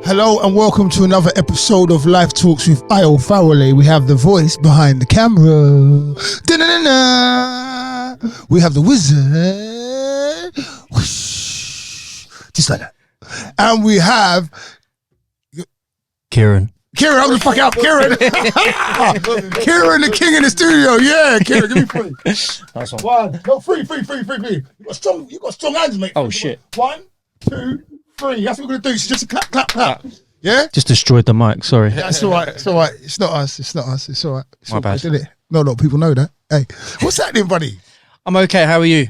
Hello and welcome to another episode of Life Talks with Fawole. We have the voice behind the camera. Da-na-na-na. We have the wizard. Whoosh. Just like that. And we have Ciaran, I'm gonna fuck out Ciaran. Ciaran, the king in the studio. Yeah, Ciaran, give me three. Nice one. One, no, three. You got strong hands, mate. Oh shit. 1, 2, 3. That's what we're gonna do. So just a clap. Yeah? Just destroyed the mic, sorry. Yeah, it's all right. It's not us. It's all right. It's My all bad. Good, isn't it? No, people know that. Hey, what's happening, buddy? I'm okay, how are you?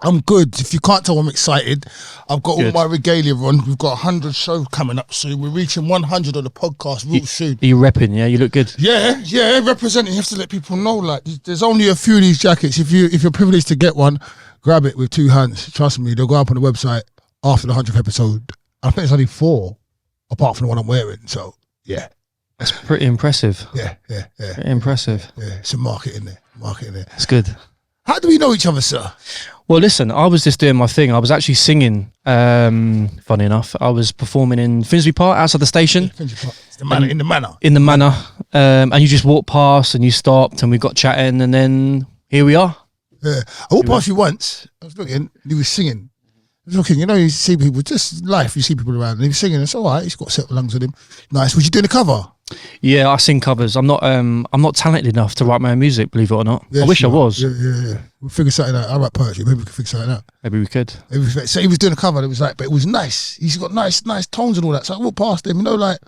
I'm good. If you can't tell, I'm excited. I've got Good. all my regalia on. We've got 100 shows coming up soon. We're reaching 100 on the podcast real soon. Are you repping, yeah? You look good. Yeah, representing. You have to let people know, like, there's only a few of these jackets. If you're privileged to get one, grab it with 2 hands. Trust me, they'll go up on the website after the 100th episode. I think it's only 4, apart from the one I'm wearing. So, yeah. That's pretty impressive. Yeah. Pretty impressive. Yeah, some market in there. It's good. How do we know each other, sir? Well, listen, I was just doing my thing. I was actually singing, funny enough. I was performing in Finsbury Park, outside the station. It's the manor, in the manor. In the manor. And you just walked past and you stopped and we got chatting and then here we are. Yeah. I walked past you once. I was looking, and he was singing. I was looking, you see people, just life, you see people around, and he was singing. It's all right. He's got set lungs with him. Nice. Was you doing a cover? Yeah, I sing covers. I'm not talented enough to write my own music, believe it or not. Yes, I wish I was. Yeah. We'll figure something out. I write poetry. Maybe we can figure something out. Maybe we could. So he was doing a cover. And it was like, but it was nice. He's got nice tones and all that. So I walked past him, like,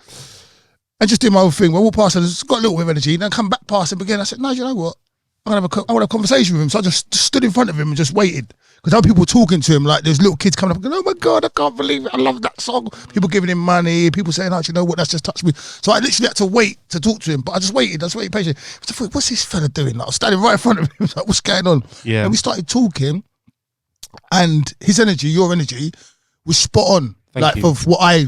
and just did my own thing. I walked past him, just got a little bit of energy, and then come back past him again. I said, no, you know what? I want to have a conversation with him. So I just stood in front of him and just waited. Because other people talking to him, like there's little kids coming up and going, oh my God, I can't believe it. I love that song. People giving him money, people saying, oh, you know what, that's just touched me. So I literally had to wait to talk to him. But I just waited patiently. I thought, what's this fella doing? Like, I was standing right in front of him. I was like, what's going on? Yeah. And we started talking, and his energy, your energy, was spot on. Thank you. Of what I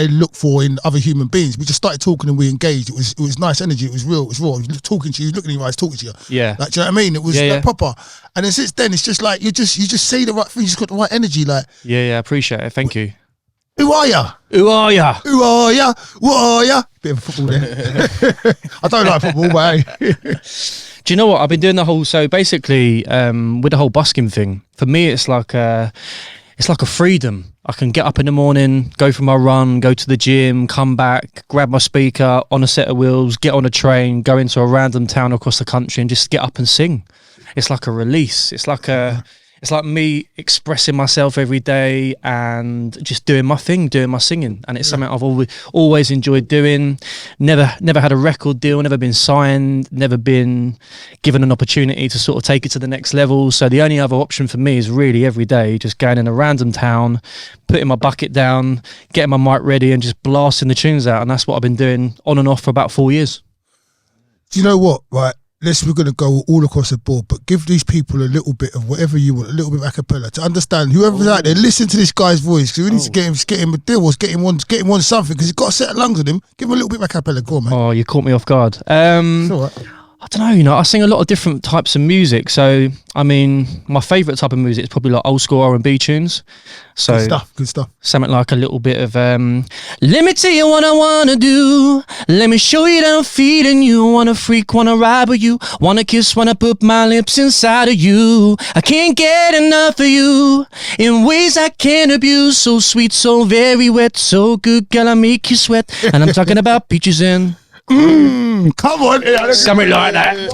look for in other human beings. We just started talking and we engaged. It was nice energy. It was real. It was raw. He was talking to you. He was looking in your eyes, talking to you. Yeah. Like, do you know what I mean? It was proper. And then since then, it's just like you just say the right thing. You just got the right energy. Like, Yeah, I appreciate it. Thank you. who are ya? Who are ya? Who are ya? What are ya? Bit of football there. I don't like football, but hey. Do you know what? I've been doing the whole, so basically, with the whole busking thing, for me, it's like a freedom. I can get up in the morning, go for my run, go to the gym, come back, grab my speaker on a set of wheels, get on a train, go into a random town across the country and just get up and sing. It's like a release. It's like me expressing myself every day and just doing my thing, doing my singing. And it's something I've always enjoyed doing. Never had a record deal, never been signed, never been given an opportunity to sort of take it to the next level. So the only other option for me is really every day just going in a random town, putting my bucket down, getting my mic ready and just blasting the tunes out. And that's what I've been doing on and off for about 4 years. Do you know what? Right. We're going to go all across the board, but give these people a little bit of whatever you want, a little bit of a cappella to understand. Whoever's out there, listen to this guy's voice, because we need to get him a deal, or get him on something, because he's got a set of lungs with him. Give him a little bit of a cappella. Go on, man. Oh, you caught me off guard. It's all right. I don't know, I sing a lot of different types of music. So, I mean, my favourite type of music is probably like old school R&B tunes. So Good stuff. Something like a little bit of, let me tell you what I want to do. Let me show you that I'm feeding you. Wanna freak, wanna ride with you. Wanna kiss, wanna put my lips inside of you. I can't get enough of you in ways I can't abuse. So sweet, so very wet, so good, girl, I make you sweat. And I'm talking about peaches and... Come on. Yeah, something like that. Yeah,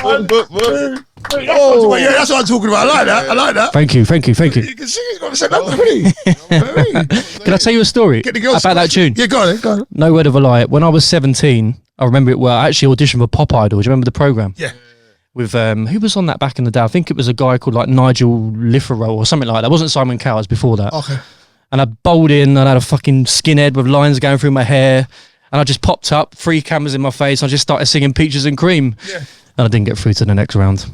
that's what I'm talking about. I like that. Thank you. You can sing it. You've got to say that. Can I tell you a story about that tune? Yeah, go on. No word of a lie. When I was 17, I remember it well. I actually auditioned for Pop Idol. Do you remember the programme? Yeah. With who was on that back in the day? I think it was a guy called like Nigel Lithero or something like that. It wasn't Simon Cowell, it was before that. Okay. And I bowled in and I had a fucking skinhead with lines going through my hair. And I just popped up, 3 cameras in my face. And I just started singing Peaches and Cream. Yeah. And I didn't get through to the next round.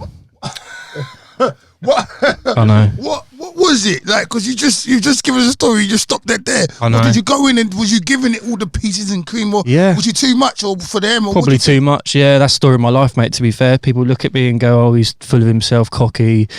What? I know. What was it like? Because you just given us a story. You just stopped dead there. I know. Or did you go in and was you giving it all the pieces and cream? Or was you too much or for them? Or probably too much. Yeah, that's the story of my life, mate. To be fair, people look at me and go, "Oh, he's full of himself, cocky,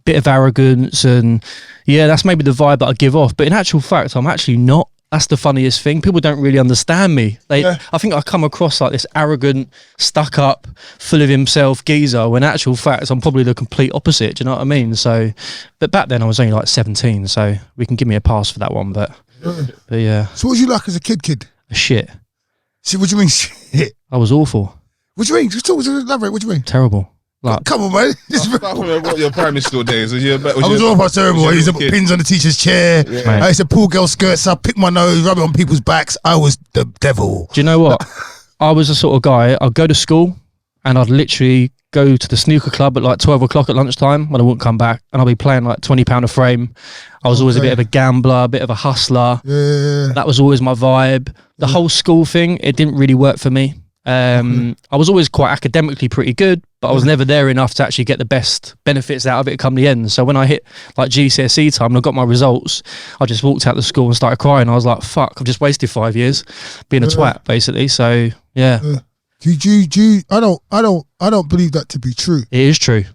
bit of arrogance," and yeah, that's maybe the vibe that I give off. But in actual fact, I'm actually not That's the funniest thing. People don't really understand me. I think I come across like this arrogant, stuck up, full of himself geezer, when in actual fact I'm probably the complete opposite. Do you know what I mean? So, but back then I was only like 17, so we can give me a pass for that one. But yeah. So what was you like as a kid? Shit. See, what do you mean shit? I was awful. What do you mean? Just elaborate. What do you mean? Terrible. Like, come on, man. What your primary school days? I was all terrible. I used to put pins on the teacher's chair. Yeah. I used to pull girls' skirts up, pick my nose, rub it on people's backs. I was the devil. Do you know what? I was the sort of guy, I'd go to school and I'd literally go to the snooker club at like 12 o'clock at lunchtime when I wouldn't come back, and I'd be playing like £20 a frame. I was always a bit of a gambler, a bit of a hustler. Yeah. That was always my vibe. The whole school thing, it didn't really work for me. I was always quite academically pretty good, but I was never there enough to actually get the best benefits out of it come the end. So when I hit like GCSE time and I got my results, I just walked out the school and started crying. I was like, fuck, I've just wasted 5 years being a twat, basically. So yeah. I don't believe that to be true. It is true.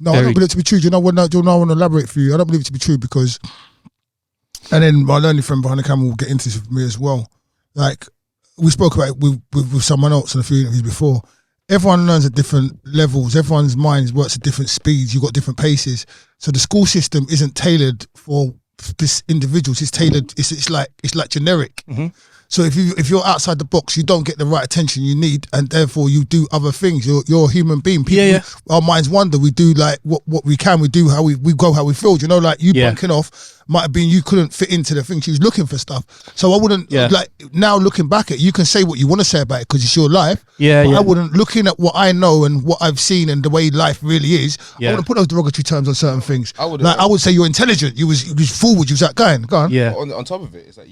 No, I don't believe it to be true. Do you know what? I want to elaborate for you. I don't believe it to be true because, and then my learning friend behind the camera will get into this with me as well. Like, we spoke about it with someone else in a few interviews before. Everyone learns at different levels. Everyone's mind works at different speeds. You've got different paces. So the school system isn't tailored for this individuals. It's tailored. It's like generic. Mm-hmm. So if you're outside the box, you don't get the right attention you need, and therefore you do other things. You're a human being. People, our minds wander. We do like what we can. We do how we go how we feel. You know, like you bunking off might have been you couldn't fit into the thing. She was looking for stuff. So I wouldn't like now looking back at it, you can say what you want to say about it because it's your life. I wouldn't, looking at what I know and what I've seen and the way life really is. I wouldn't put those derogatory terms on certain things. I would say you're intelligent. You was forward. You was like go on. Yeah. On top of it, it's like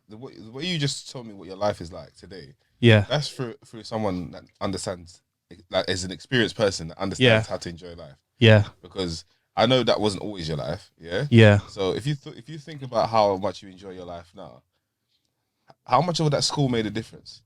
the way you just told me what your life is like today. Yeah. That's through someone that understands, like as an experienced person that understands how to enjoy life. Yeah. Because I know that wasn't always your life. Yeah. Yeah. So if you think about how much you enjoy your life now, how much of that school made a difference?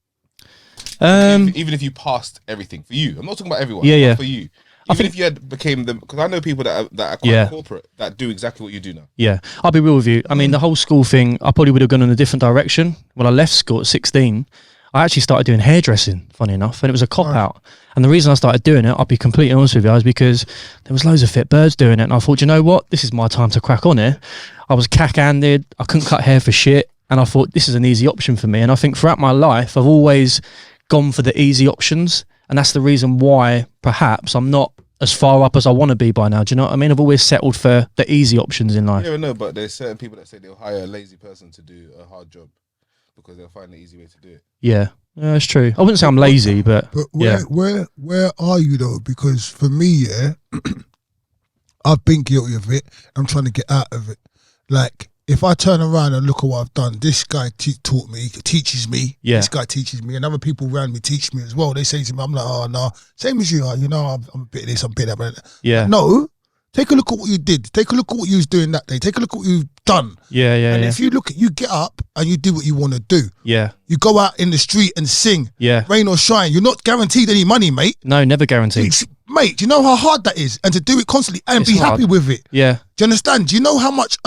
Even if you passed everything for you, I'm not talking about everyone. Yeah. For you. Even if you had became them, because I know people that are quite corporate that do exactly what you do now. Yeah, I'll be real with you. I mean, the whole school thing, I probably would have gone in a different direction. When I left school at 16, I actually started doing hairdressing, funny enough, and it was a cop-out. And the reason I started doing it, I'll be completely honest with you, is because there was loads of fit birds doing it, and I thought, you know what, this is my time to crack on here. I was cack-handed, I couldn't cut hair for shit, and I thought, this is an easy option for me. And I think throughout my life, I've always gone for the easy options, and that's the reason why, perhaps, I'm not as far up as I want to be by now. Do you know what I mean? I've always settled for the easy options in life. Yeah, no, but there's certain people that say they'll hire a lazy person to do a hard job because they'll find the easy way to do it. Yeah, that's true. I wouldn't say I'm lazy, but where are you though? Because for me, I've been guilty of it. I'm trying to get out of it. Like, if I turn around and look at what I've done, this guy taught me, teaches me. Yeah. This guy teaches me, and other people around me teach me as well. They say to me, I'm like, oh no, same as you are. You know, I'm a bit of this, I'm a bit of that. Yeah. No, take a look at what you did. Take a look at what you was doing that day. Take a look at what you've done. Yeah. And if you you get up and you do what you want to do. Yeah. You go out in the street and sing. Yeah. Rain or shine. You're not guaranteed any money, mate. No, never guaranteed. Mate, do you know how hard that is? And to do it constantly and be happy with it. Yeah. Do you understand? Do you know how much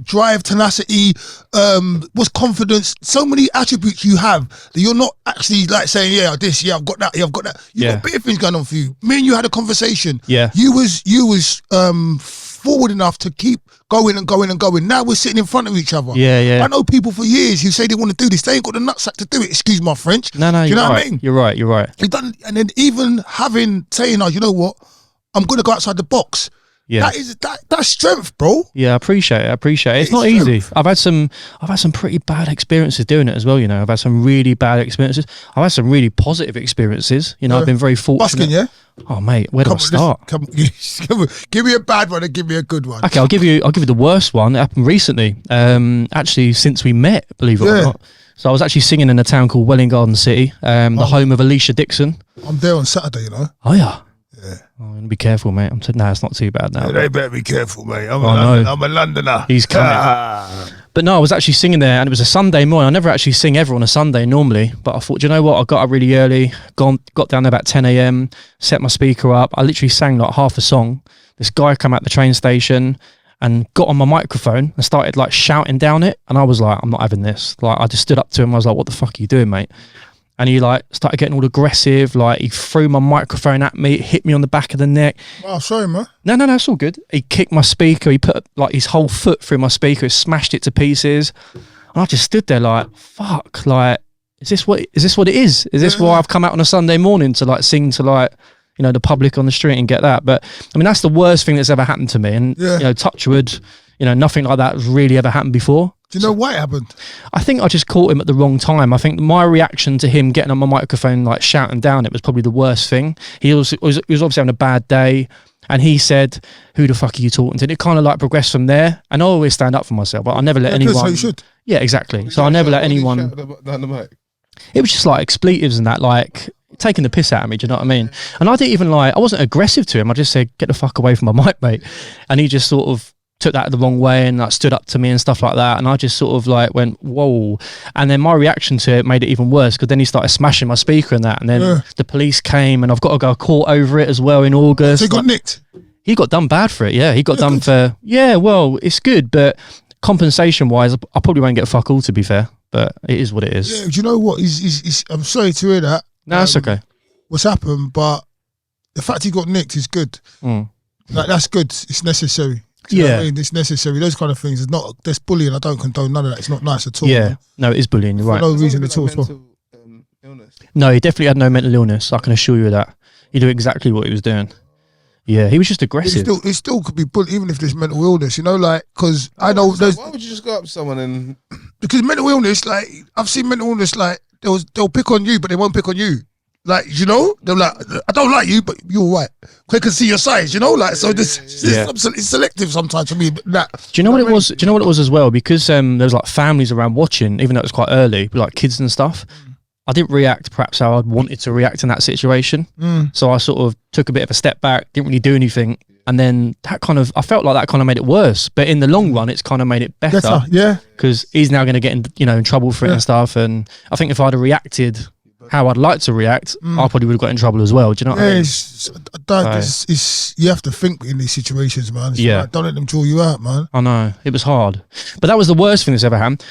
drive, tenacity, what's confidence, so many attributes you have that you're not actually like saying, yeah, this, yeah, I've got that, yeah, I've got that. You've got bit of things going on for you. Me and you had a conversation. Yeah. You was forward enough to keep going and going and going. Now we're sitting in front of each other. Yeah. I know people for years who say they want to do this. They ain't got the nutsack to do it. Excuse my French. No, do you know what I mean? You're right. You've done, and then even saying, oh, you know what? I'm going to go outside the box. Yeah. That's strength, bro. Yeah, I appreciate it. It's not strength. easy. I've had some pretty bad experiences doing it as well, you know. I've had some really bad experiences. I've had some really positive experiences. You know, I've been very fortunate. Busking, yeah? Oh mate, where do I start? Give me a bad one and give me a good one. Okay, I'll give you the worst one. It happened recently. Actually since we met, believe it or not. So I was actually singing in a town called Welling Garden City, the home of Alicia Dixon. I'm there on Saturday, you know. Oh yeah. Yeah. Oh, I'm gonna be careful, mate. No, it's not too bad now. They better be careful, mate. I'm a Londoner. He's coming. But no, I was actually singing there, and it was a Sunday morning. I never actually sing ever on a Sunday normally, but I thought, you know what? I got up really early, got down there about 10 a.m, set my speaker up. I literally sang like half a song. This guy come out the train station, and got on my microphone and started like shouting down it. And I was like, I'm not having this. Like, I just stood up to him. I was like, what the fuck are you doing, mate? And he like started getting all aggressive. Like, he threw my microphone at me, hit me on the back of the neck. Oh, sorry, man. No, it's all good. He kicked my speaker. He put like his whole foot through my speaker, smashed it to pieces. And I just stood there like, fuck, like, is this what it is? Is this why I've come out on a Sunday morning to like sing to like, you know, the public on the street and get that? But I mean, that's the worst thing that's ever happened to me. And, you know, touch wood, you know, nothing like that has really ever happened before. Do you know why it happened? I think I just caught him at the wrong time. I think my reaction to him getting on my microphone, like shouting down, it was probably the worst thing. He was obviously having a bad day. And he said, who the fuck are you talking to? And it kind of like progressed from there. And I always stand up for myself. But I never let anyone. So you should. Yeah, exactly. So I never let anyone. Down the mic. It was just like expletives and that, like taking the piss out of me. Do you know what I mean? And I didn't even like, I wasn't aggressive to him. I just said, get the fuck away from my mic, mate. And he just sort of took that the wrong way and like stood up to me and stuff like that. And I just sort of like went, whoa. And then my reaction to it made it even worse, because then he started smashing my speaker and that. And then the police came, and I've got to go to court over it as well in August. So he got nicked? He got done bad for it, yeah. He got done for, well, it's good, but compensation wise, I probably won't get fuck all, to be fair. But it is what it is. Yeah, do you know what? I'm sorry to hear that. No, it's okay. What's happened, but the fact he got nicked is good. Like, that's good. It's necessary. Do you know what I mean? It's necessary. Those kind of things. It's not. There's bullying. I don't condone none of that. It's not nice at all. Yeah, man. No, it is bullying. You're right. For no reason at all. Illness. No, he definitely had no mental illness. I can assure you of that. He knew exactly what he was doing. Yeah, he was just aggressive. It still could be bullied, even if there's mental illness. You know, like, because I know there's. Why would you just go up to someone and? Because mental illness, like, I've seen mental illness, like, they'll pick on you, but they won't pick on you. Like, you know, they're like, I don't like you, but you're right. They can see your size, you know, like, so it's selective sometimes for me. But that. Do you know what it was? Do you know what it was as well? Because there was like families around watching, even though it was quite early, like kids and stuff. I didn't react perhaps how I'd wanted to react in that situation. So I sort of took a bit of a step back, didn't really do anything. And then that kind of, I felt like that kind of made it worse. But in the long run, it's kind of made it better. Yeah. Because he's now going to get in trouble for it and stuff. And I think if I'd have reacted how I'd like to react, I probably would have got in trouble as well. Do you know what I mean? You have to think in these situations, man. Like, don't let them draw you out, man. I know. It was hard. But that was the worst thing that's ever happened.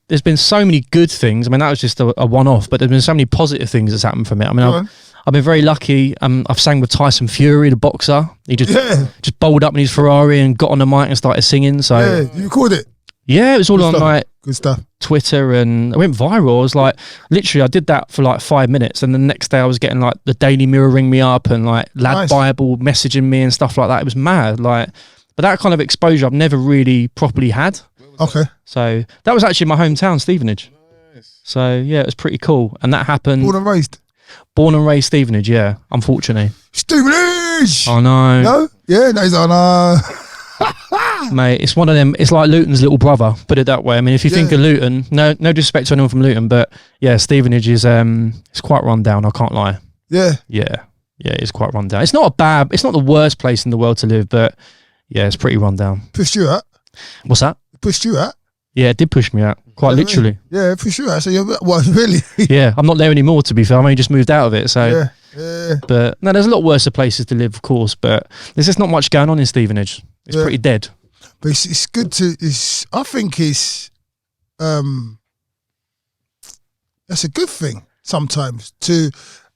There's been so many good things. I mean, that was just a one-off, but there's been so many positive things that's happened from it. I mean, I've been very lucky. I've sang with Tyson Fury, the boxer. He just bowled up in his Ferrari and got on the mic and started singing. So you recorded it? Yeah, it was all on like good stuff. Twitter, and it went viral. I was like, literally, I did that for like 5 minutes, and the next day I was getting like the Daily Mirror ring me up and like Lad Bible messaging me and stuff like that. It was mad, like, but that kind of exposure I've never really properly had. Okay. So that was actually my hometown, Stevenage. Nice. So yeah, it was pretty cool, and that happened. Born and raised Stevenage, yeah. Unfortunately. Stevenage. I know. No. Yeah. No. No. Mate, it's one of them. It's like Luton's little brother. Put it that way. I mean, if you think of Luton, no disrespect to anyone from Luton, but yeah, Stevenage is it's quite run down. I can't lie. Yeah, it's quite run down. It's not the worst place in the world to live, but yeah, it's pretty run down. Pushed you out? What's that? Pushed you out? Yeah, it did push me out, quite literally. Yeah, pushed you out. So you're really? Yeah, I'm not there anymore, to be fair. I've only just moved out of it. So yeah. But no, there's a lot worse places to live, of course. But there's just not much going on in Stevenage. It's pretty dead. But it's good to. I think it's. That's a good thing sometimes to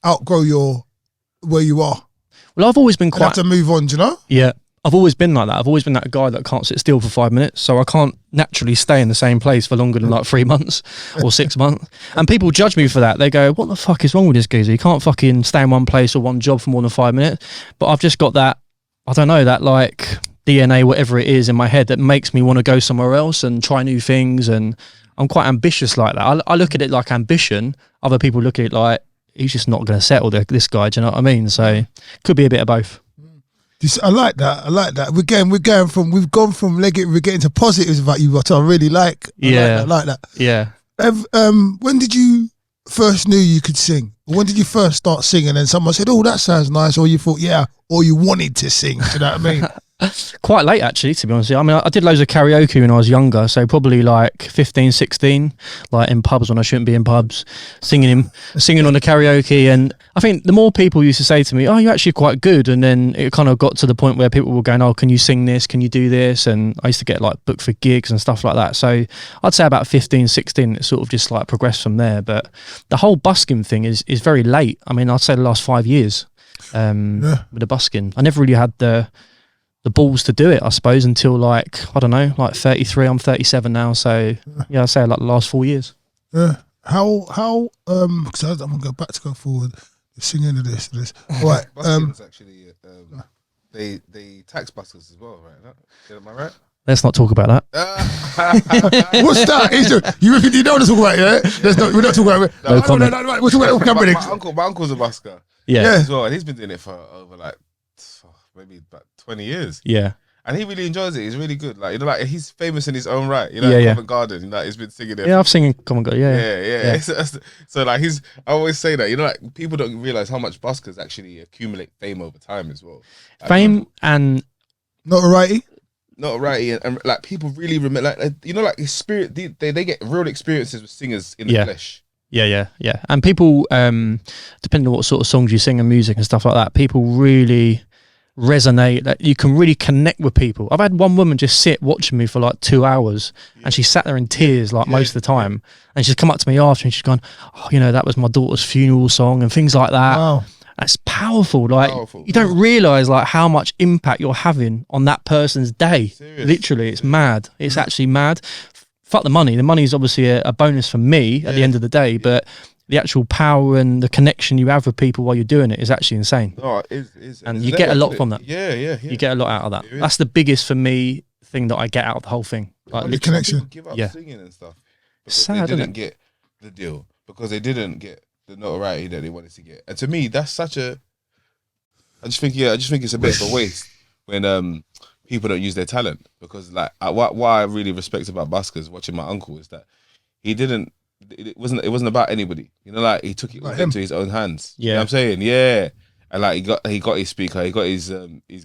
outgrow where you are. Well, I've always been quite. You have to move on, do you know? Yeah, I've always been like that. I've always been that guy that can't sit still for 5 minutes, so I can't naturally stay in the same place for longer than like 3 months or 6 months. And people judge me for that. They go, "What the fuck is wrong with this geezer? You can't fucking stay in one place or one job for more than 5 minutes." But I've just got that. I don't know, that like DNA, whatever it is in my head that makes me want to go somewhere else and try new things. And I'm quite ambitious like that. I look at it like ambition. Other people look at it like, he's just not going to settle this guy. Do you know what I mean? So could be a bit of both. I like that. We've gone from we're getting to positives about you, what I really like. I like that. Yeah. When did you first knew you could sing? When did you first start singing and someone said, "Oh, that sounds nice," or you thought, or you wanted to sing? Do you know what I mean? Quite late, actually, to be honest with you. I mean, I did loads of karaoke when I was younger, so probably like 15, 16, like in pubs when I shouldn't be in pubs, singing on the karaoke. And I think the more people used to say to me, oh, you're actually quite good. And then it kind of got to the point where people were going, oh, can you sing this? Can you do this? And I used to get like booked for gigs and stuff like that. So I'd say about 15, 16, it sort of just like progressed from there. But the whole busking thing is very late. I mean, I'd say the last 5 years with the busking. I never really had the balls to do it, I suppose, until like, I don't know, like 33. I'm 37 now, so yeah, I'd say like the last 4 years. Yeah. How because I'm gonna go forward, singing to this. Right. Buskers actually, they tax buskers as well, right? Am I right? Let's not talk about that. What's that? You don't want to talk about it, yeah? We're not talking about it. No comment. No. We're talking about my uncle's a busker. Yeah. As well, and he's been doing it for over like maybe about 20 years. Yeah. And he really enjoys it. He's really good. Like, you know, like he's famous in his own right. You know, Covent Garden. Like, he's been singing it. Yeah, I've singing Covent Garden. Yeah. So like I always say that, you know, like people don't realize how much buskers actually accumulate fame over time as well. Like, fame and notoriety. And like people really remember, like, you know, like spirit. They get real experiences with singers in the flesh. Yeah. And people, depending on what sort of songs you sing and music and stuff like that, people really resonate, that you can really connect with people. I've had one woman just sit watching me for like 2 hours and she sat there in tears like most of the time, and she's come up to me after and she's gone, oh, you know, that was my daughter's funeral song and things like that. Wow. That's powerful. Like, you don't realize like how much impact you're having on that person's day. Serious. Literally, it's mad. It's actually mad. Fuck the money. The money is obviously a bonus for me at the end of the day, but the actual power and the connection you have with people while you're doing it is actually insane. No, it is. And you get a lot from that. Yeah. You get a lot out of that. That's the biggest for me thing that I get out of the whole thing. Like, the connection. Give up singing and stuff. Sad, they didn't get the deal, because they didn't get the notoriety that they wanted to get. And to me, that's such a. I just think it's a bit of a waste when people don't use their talent, because like what I really respect about Buskers, watching my uncle, is that he didn't. It wasn't about anybody, you know, like he took it like into his own hands. You know what I'm saying? Yeah. And like he got his speaker, he got his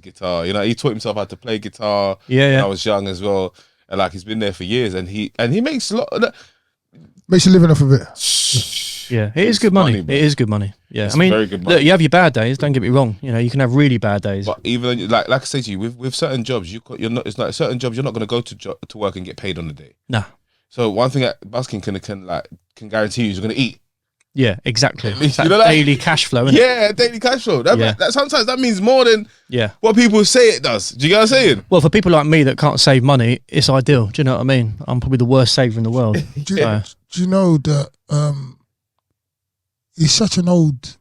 guitar, you know, he taught himself how to play guitar when I was young as well. And like he's been there for years, and he makes a lot of that. Makes a living off of it. Yeah, it is good money. It is good money. Yeah, it's I mean, very good money. Look, you have your bad days. Don't get me wrong. You know, you can have really bad days. But even like I say to you, with certain jobs, you're not. It's like certain jobs you're not going to go to work and get paid on the day. Nah. So one thing that busking can guarantee you is you're going to eat. Yeah, exactly. It's that daily cash flow, isn't it? Yeah, daily cash flow. That sometimes that means more than Yeah. what people say it does. Do you get what I'm saying? Well, for people like me that can't save money, it's ideal. Do you know what I mean? I'm probably the worst saver in the world. Do you know that it's such an old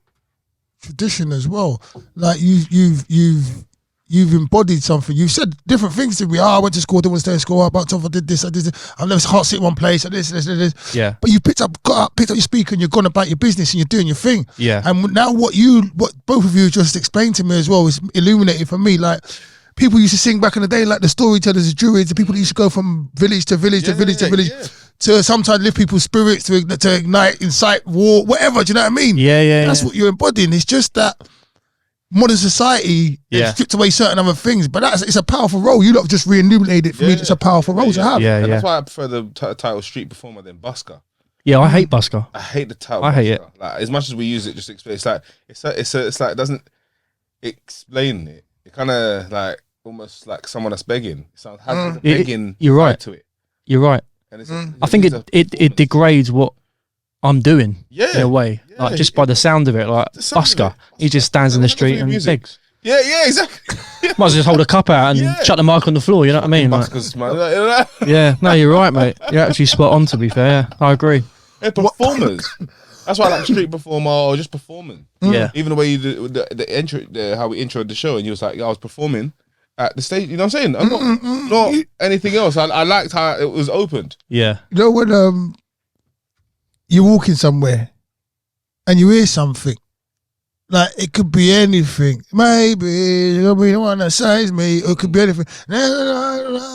tradition as well? Like you've embodied something. You've said different things to me. I went to school, didn't want to stay in school. I did this, I did this. I never can't sit in one place. I this. Yeah. But you got up your speaker and you're gone about your business and you're doing your thing. Yeah. And now what both of you just explained to me as well is illuminated for me. Like people used to sing back in the day, like the storytellers, the druids, the people that used to go from village to village to village to village to sometimes lift people's spirits, to ignite, incite war, whatever. Do you know what I mean? Yeah. That's what you're embodying. It's just that modern society stripped away certain other things, but it's a powerful role. You lot have just re-illuminated for me. It's a powerful role to have. And that's why I prefer the title street performer than busker. Yeah, I hate busker. I hate the title. I hate it. Like, as much as we use it, just to explain. It's like it doesn't explain it. It kind of like almost like someone that's begging. It sounds has a begging. You're right. To it. You're right. And I think it degrades what I'm doing in a way, like just by the sound of it. Like Busker, he just stands in the street and begs. Yeah, exactly. Might as well just hold a cup out and chuck the mic on the floor. You know what I mean? Buskers, man. Yeah, no, you're right, mate. You're actually spot on. To be fair, I agree. Yeah, performers. That's why I like street performer or just performing. Yeah, even the way you do the intro, how we introed the show, and you was like, I was performing at the stage. You know what I'm saying? I'm not anything else. I liked how it was opened. Yeah. You know when you're walking somewhere and you hear something, like it could be anything. Maybe you'll be the one that saves me, or it could be anything.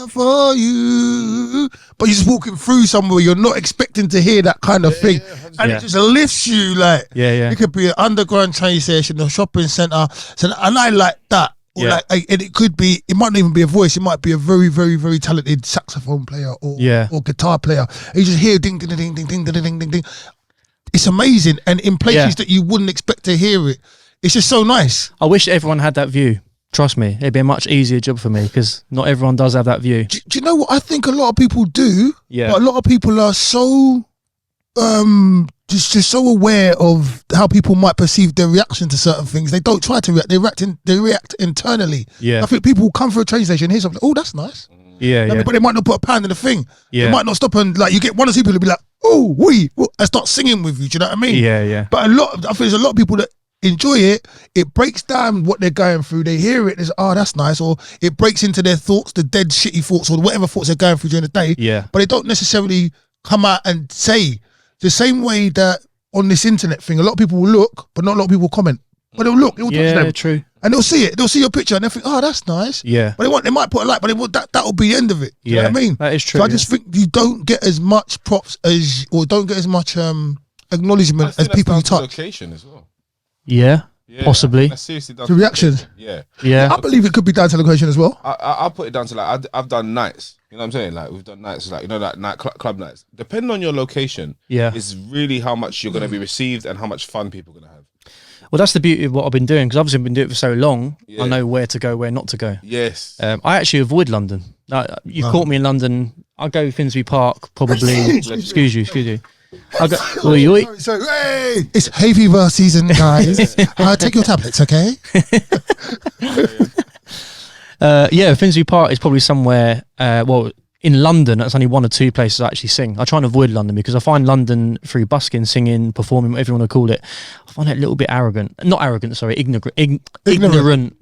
For you, but you're just walking through somewhere, you're not expecting to hear that kind of thing, and it just lifts you. Like it could be an underground train station, a shopping centre, and I like that. Or Yeah. and it might not even be a voice. It might be a very, very, very talented saxophone player or guitar player. And you just hear ding, ding, ding, ding, ding, ding, ding, ding, ding. It's amazing, and in places that you wouldn't expect to hear it. It's just so nice. I wish everyone had that view. Trust me, it'd be a much easier job for me because not everyone does have that view. Do you know what? I think a lot of people do. Yeah. But a lot of people are so just so aware of how people might perceive their reaction to certain things. They don't try to react. They react internally. Yeah. I think people will come through a train station, hear something. Oh, that's nice. Yeah. But they might not put a pound in the thing. Yeah. They might not stop and like you get one or two people who be like, oh, and start singing with you. Do you know what I mean? Yeah. But I think there's a lot of people that enjoy it. It breaks down what they're going through. They hear it. It's that's nice. Or it breaks into their thoughts, the dead shitty thoughts, or whatever thoughts they're going through during the day. Yeah. But they don't necessarily come out and say the same way that on this internet thing. A lot of people will look, but not a lot of people will comment. But they'll look. It will touch them. True. And they'll see it. They'll see your picture and they'll think, oh, that's nice. Yeah. But they might put a like, but that'll be the end of it. Do you know what I mean? That is true. So I just think you don't get as much props or don't get as much acknowledgement as people you touch. Location as well. Yeah. Possibly. That's seriously down The reactions. Yeah. I believe it could be down to location as well. I'll put it down to like I've done nights. You know what I'm saying? Like we've done nights, like like club nights. Depending on your location, is really how much you're going to be received and how much fun people are going to have. Well, that's the beauty of what I've been doing because obviously I've been doing it for so long. I know where to go, where not to go. Yes. I actually avoid London. You caught me in London. I go Finsbury Park probably. Excuse you. I go. So, hey, it's hay fever season, guys. Take your tablets, okay? Finsbury Park is probably somewhere. In London, that's only one or two places I actually sing. I try and avoid London because I find London through busking, singing, performing, whatever you want to call it, I find it a little bit arrogant. Not arrogant, sorry, ignorant.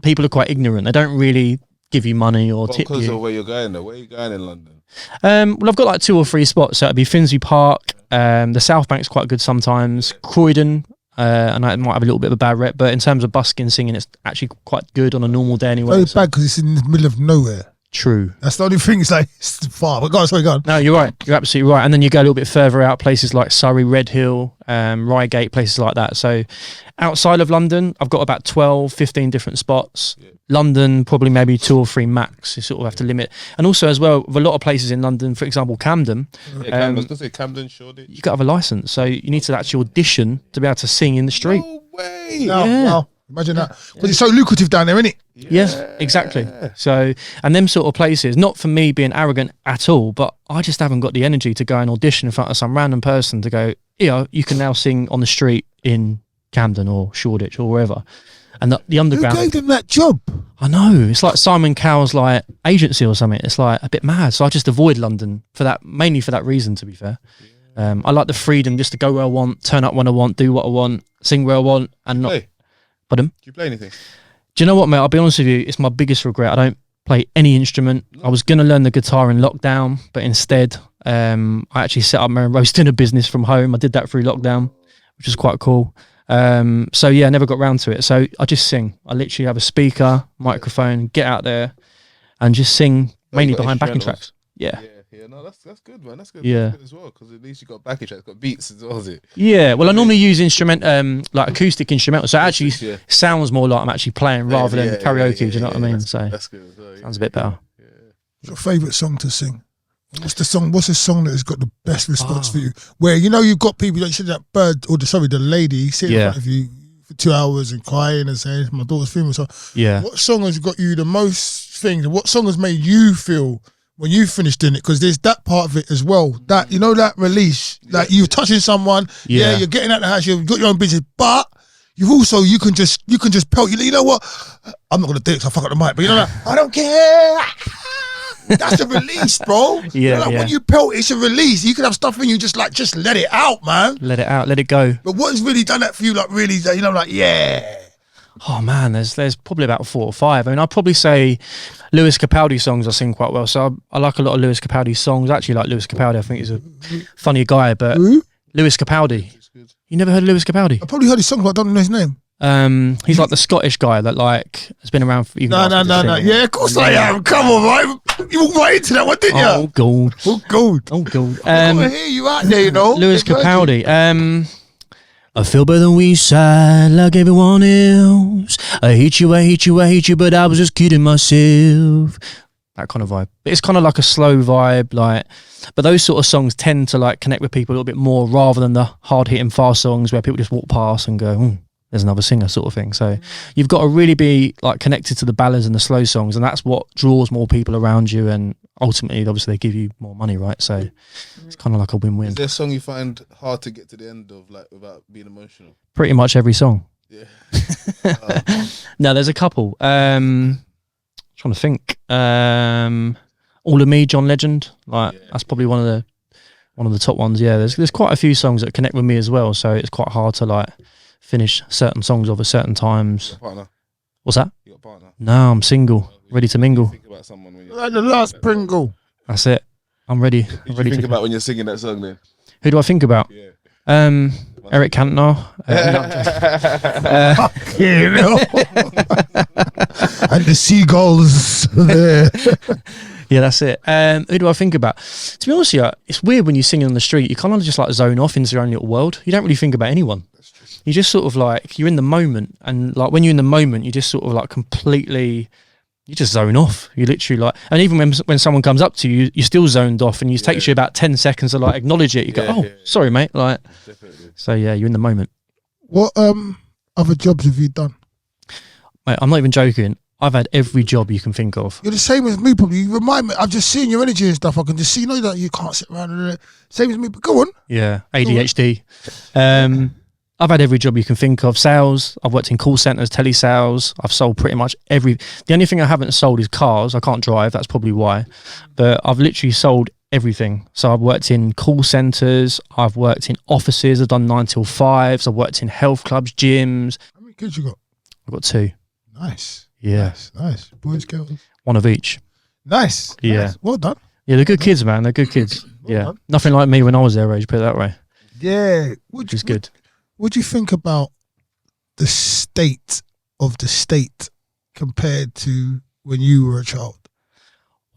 People are quite ignorant. They don't really give you money or tip you. Because of where you're going, though. Where are you going in London? Well, I've got like 2 or 3 spots. So it'd be Finsbury Park. The South Bank's quite good sometimes. Croydon. And I might have a little bit of a bad rep, but in terms of busking, singing, it's actually quite good on a normal day anyway. It's bad because it's in the middle of nowhere. True. That's the only thing. It's like it's far. But go on. No, you're right. You're absolutely right. And then you go a little bit further out, places like Surrey, Redhill, Reigate, places like that. So outside of London, I've got about 12, 15 different spots. Yeah. London, probably maybe 2 or 3 max. You sort of have to limit. And also as well, with a lot of places in London, for example, Camden. Camden, Shoreditch. You got to have a license. So you need to actually audition to be able to sing in the street. No way. Wow. Imagine that. Because it's so lucrative down there, isn't it? Yeah, exactly. So, and them sort of places, not for me being arrogant at all, but I just haven't got the energy to go and audition in front of some random person to go, you can now sing on the street in Camden or Shoreditch or wherever. And the underground. Who gave them that job? I know. It's like Simon Cowell's like agency or something. It's like a bit mad. So I just avoid London mainly for that reason, to be fair. I like the freedom just to go where I want, turn up when I want, do what I want, sing where I want, and not. Pardon? Do you play anything? Do you know what, mate? I'll be honest with you. It's my biggest regret. I don't play any instrument. I was going to learn the guitar in lockdown, but instead I actually set up my own roasting a business from home. I did that through lockdown, which was quite cool. So yeah, I never got round to it. So I just sing. I literally have a speaker, microphone, get out there and just sing mainly behind backing tracks. Yeah. No, that's good, man. That's good. Yeah. That's good as well, because at least you got backing tracks, got beats as well, is it? Yeah. Well, I normally use like acoustic instrumental, so it actually sounds more like I'm actually playing rather than karaoke. Do you know what I mean? So that's good as well. Sounds a bit better. Yeah. What's your favourite song to sing? What's the song that has got the best response for you? Where you've got people that said that the lady sitting in front of you for 2 hours and crying and saying my daughter's funeral. So what song has got you the most things? What song has made you feel when you finished doing it? Because there's that part of it as well. That that release, like you're touching someone. Yeah, you're getting out the house. You've got your own business, but you can just pelt. You know what? I'm not gonna do it because I fuck up the mic. But you know what? I don't care. That's a release, bro. When you pelt, it's a release. You can have stuff in you, just let it out, man. Let it out, let it go. But what has really done that for you? Like really, Oh man, there's probably about 4 or 5. I mean, I'd probably say Lewis Capaldi songs I sing quite well. So I like a lot of Lewis Capaldi songs. I actually like Lewis Capaldi. I think he's a funny guy. But Lewis Capaldi, you never heard of Lewis Capaldi? I probably heard his song, but I don't know his name. He's like the Scottish guy that has been around for. No. Yeah, of course I am. Come on, right? You walked right into that one, didn't you? Oh god. Oh god. I gotta hear you out there, you know. Lewis Capaldi. I feel better than we side like everyone else. I hate you, I hate you, I hate you, but I was just kidding myself. That kind of vibe. But it's kind of like a slow vibe, like. But those sort of songs tend to like connect with people a little bit more, rather than the hard hitting fast songs where people just walk past and go, there's another singer, sort of thing. So you've got to really be like connected to the ballads and the slow songs, and that's what draws more people around you, and ultimately, obviously, they give you more money, right? So it's kind of like a win-win. Is there a song you find hard to get to the end of, like, without being emotional? Pretty much every song. Yeah. No, there's a couple. Trying to think. All of Me, John Legend. Like that's probably one of the top ones. Yeah, there's quite a few songs that connect with me as well. So it's quite hard to like finish certain songs off at certain times. Partner. What's that? You got a partner. No, I'm single, ready to mingle. Think about someone when you're Like the last Pringle. That's it. I'm ready. I'm ready think to. about when you're singing that song then. Who do I think about? Yeah. Eric Cantona. You know. And the seagulls there. Yeah, that's it. Who do I think about? To be honest with you, it's weird when you're singing on the street. You kind of just like zone off into your own little world. You don't really think about anyone. You just sort of like, you're in the moment. And like when you're in the moment, you just sort of like completely, you just zone off. You literally like, and even when someone comes up to you, you're still zoned off, and it takes you about 10 seconds to like acknowledge it. You go, sorry, mate. Like, Definitely. so yeah, you're in the moment. What other jobs have you done? Mate, I'm not even joking. I've had every job you can think of. You're the same as me, probably. You remind me. I've just seen your energy and stuff. I can just see, you know, that you can't sit around and same as me. But go on. Yeah, ADHD. I've had every job you can think of. Sales. I've worked in call centers, telesales. I've sold pretty much every. The only thing I haven't sold is cars. I can't drive. That's probably why. But I've literally sold everything. So I've worked in call centers. I've worked in offices. I've done 9 till 5s. I've worked in health clubs, gyms. How many kids you got? I've got 2. Nice. Yeah. Nice. Boys, girls. One of each. Nice. Yeah. Nice. Well done. Yeah, they're good kids, man. They're good kids. Yeah. done. Nothing like me when I was their age, put it that way. Yeah. Which is good. What do you think about the state of the state compared to when you were a child?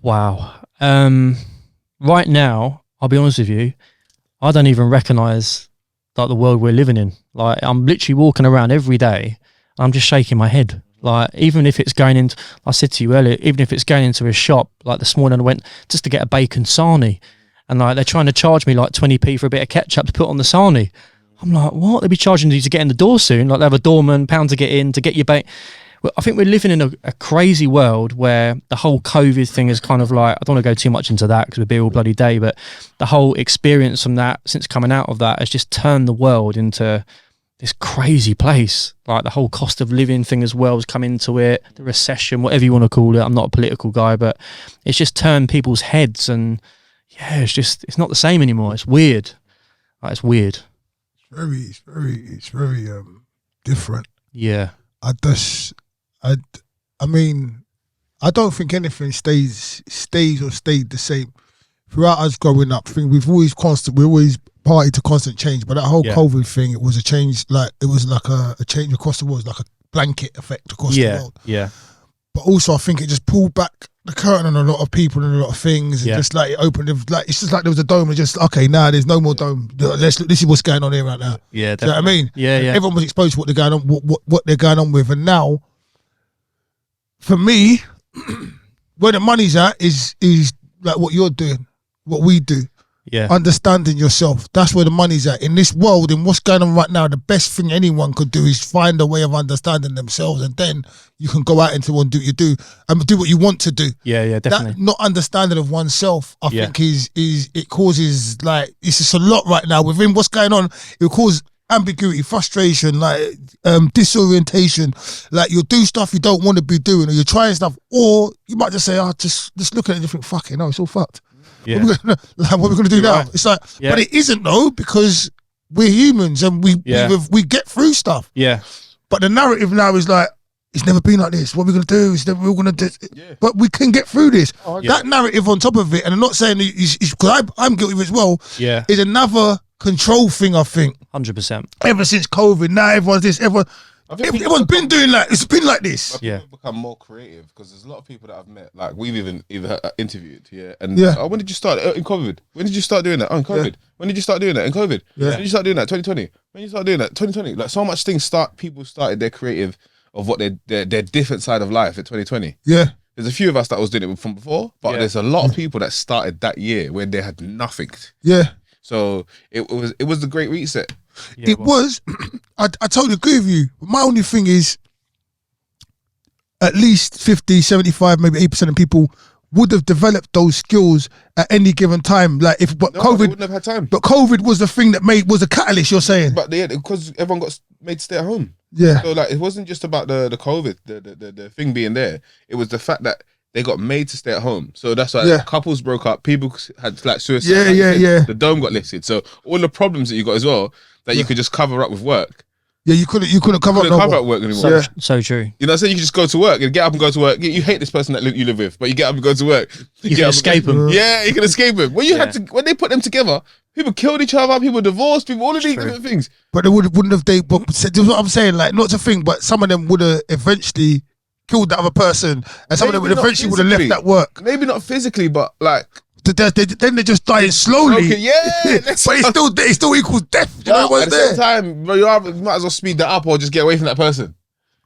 Wow. Right now, I'll be honest with you, I don't even recognise like the world we're living in. Like I'm literally walking around every day, I'm just shaking my head. Like even if it's going into, I said to you earlier, even if it's going into a shop, like this morning I went just to get a bacon sarnie, and like they're trying to charge me like 20p for a bit of ketchup to put on the sarnie. I'm like, what? They'll be charging you to get in the door soon. Like they have a doorman, £1 to get in, to get your bait. Well, I think we're living in a crazy world where the whole COVID thing is kind of like, I don't want to go too much into that because we'll be all bloody day, but the whole experience from that, since coming out of that, has just turned the world into this crazy place. Like the whole cost of living thing as well has come into it, the recession, whatever you want to call it. I'm not a political guy, but it's just turned people's heads, and yeah, it's not the same anymore. It's weird. Like, it's weird. It's very different. Yeah. I mean, I don't think anything stays or stayed the same. Throughout us growing up, I think we always party to constant change. But that whole COVID thing, it was a change. Like it was like a change across the world, like a blanket effect across the world. Yeah. But also, I think it just pulled back the curtain on a lot of people and a lot of things, and just like it opened. Like it's just like there was a dome, and just okay, now there's no more dome. Let's look. This is what's going on here right now. Yeah, definitely. Do you know what I mean? Yeah, yeah. Everyone was exposed to what they're going on, what they're going on with, and now, for me, where the money's at is like what you're doing, what we do. Yeah. Understanding yourself. That's where the money's at. In this world, in what's going on right now, the best thing anyone could do is find a way of understanding themselves, and then you can go out into and do what you do and do what you want to do. Yeah, definitely. That not understanding of oneself, I think is it causes, like, it's just a lot right now within what's going on. It will cause ambiguity, frustration, like disorientation. Like you'll do stuff you don't want to be doing, or you're trying stuff, or you might just say, just look at it and think, fuck it, no, it's all fucked. Yeah. What are we gonna do now? Right. It's like, but it isn't though, because we're humans and we get through stuff. Yeah. But the narrative now is like, it's never been like this. What are we gonna do? We're all gonna do. Yeah. But we can get through this. That narrative on top of it, and I'm not saying because I'm guilty of it as well. Yeah. Is another control thing, I think. 100%. Ever since COVID, now everyone's this. I think Everyone's been doing that. It's been like this. But Yeah. people become more creative because there's a lot of people that I've met, like we've even interviewed, and Yeah. oh, when did you start in COVID? When did you start doing that? Oh, in COVID. Yeah. When did you start doing that? In COVID. Yeah. When did you start doing that? 2020. When did you start doing that? 2020. Like so much things people started their creative of what their different side of life in 2020. Yeah. There's a few of us that was doing it from before, but Yeah. there's a lot of people that started that year when they had nothing. Yeah. So it was the great reset. Yeah, It was. I totally agree with you. My only thing is, at least 50, 75, maybe 8% of people would have developed those skills at any given time. Like if No, they COVID, wouldn't have had time. but COVID was the thing that was a catalyst. You're saying, But because everyone got made to stay at home. yeah, So like it wasn't just about the COVID, the thing being there. It was the fact that they got made to stay at home. So that's why Yeah. couples broke up. People had like suicide. Yeah, like you yeah, said, yeah. The dome got lifted. So all the problems that you got as well that you could just cover up with work. yeah, you couldn't cover Couldn't up. cover No up more. work anymore. So, Yeah. so true. You know, so you can just go to work and get up and go to work. You hate this person that you live with, but you get up and go to work. You get can up and escape go- them. Yeah, you can escape them. When when they put them together, people killed each other, people divorced, people all of these different things. But they wouldn't have. But this is what I'm saying. Like, not to think, but some of them would have eventually killed that other person, and some of them Maybe would not eventually would have left physically. that work. Maybe not physically, but like Then they're just dying slowly. okay, yeah. But it still equals death. You know what's at the there? same time, bro, you might as well speed that up or just get away from that person.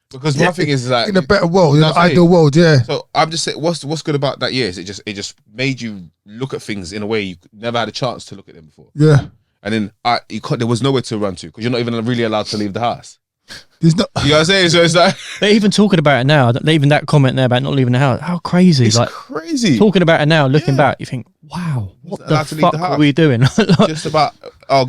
Because my thing is like in a better world, in You know an what I'm ideal saying? world, yeah. So I'm just saying, what's good about that year is it just made you look at things in a way you never had a chance to look at them before. Yeah. And then there was nowhere to run to because you're not even really allowed to leave the house. There's no, You know what I'm saying? So it's like But even talking about it now, even that comment there about not leaving the house, how crazy! it's Like crazy. talking about it now, looking Yeah. back, you think, wow, what the allowed to leave fuck the were house. we doing? Like, Just about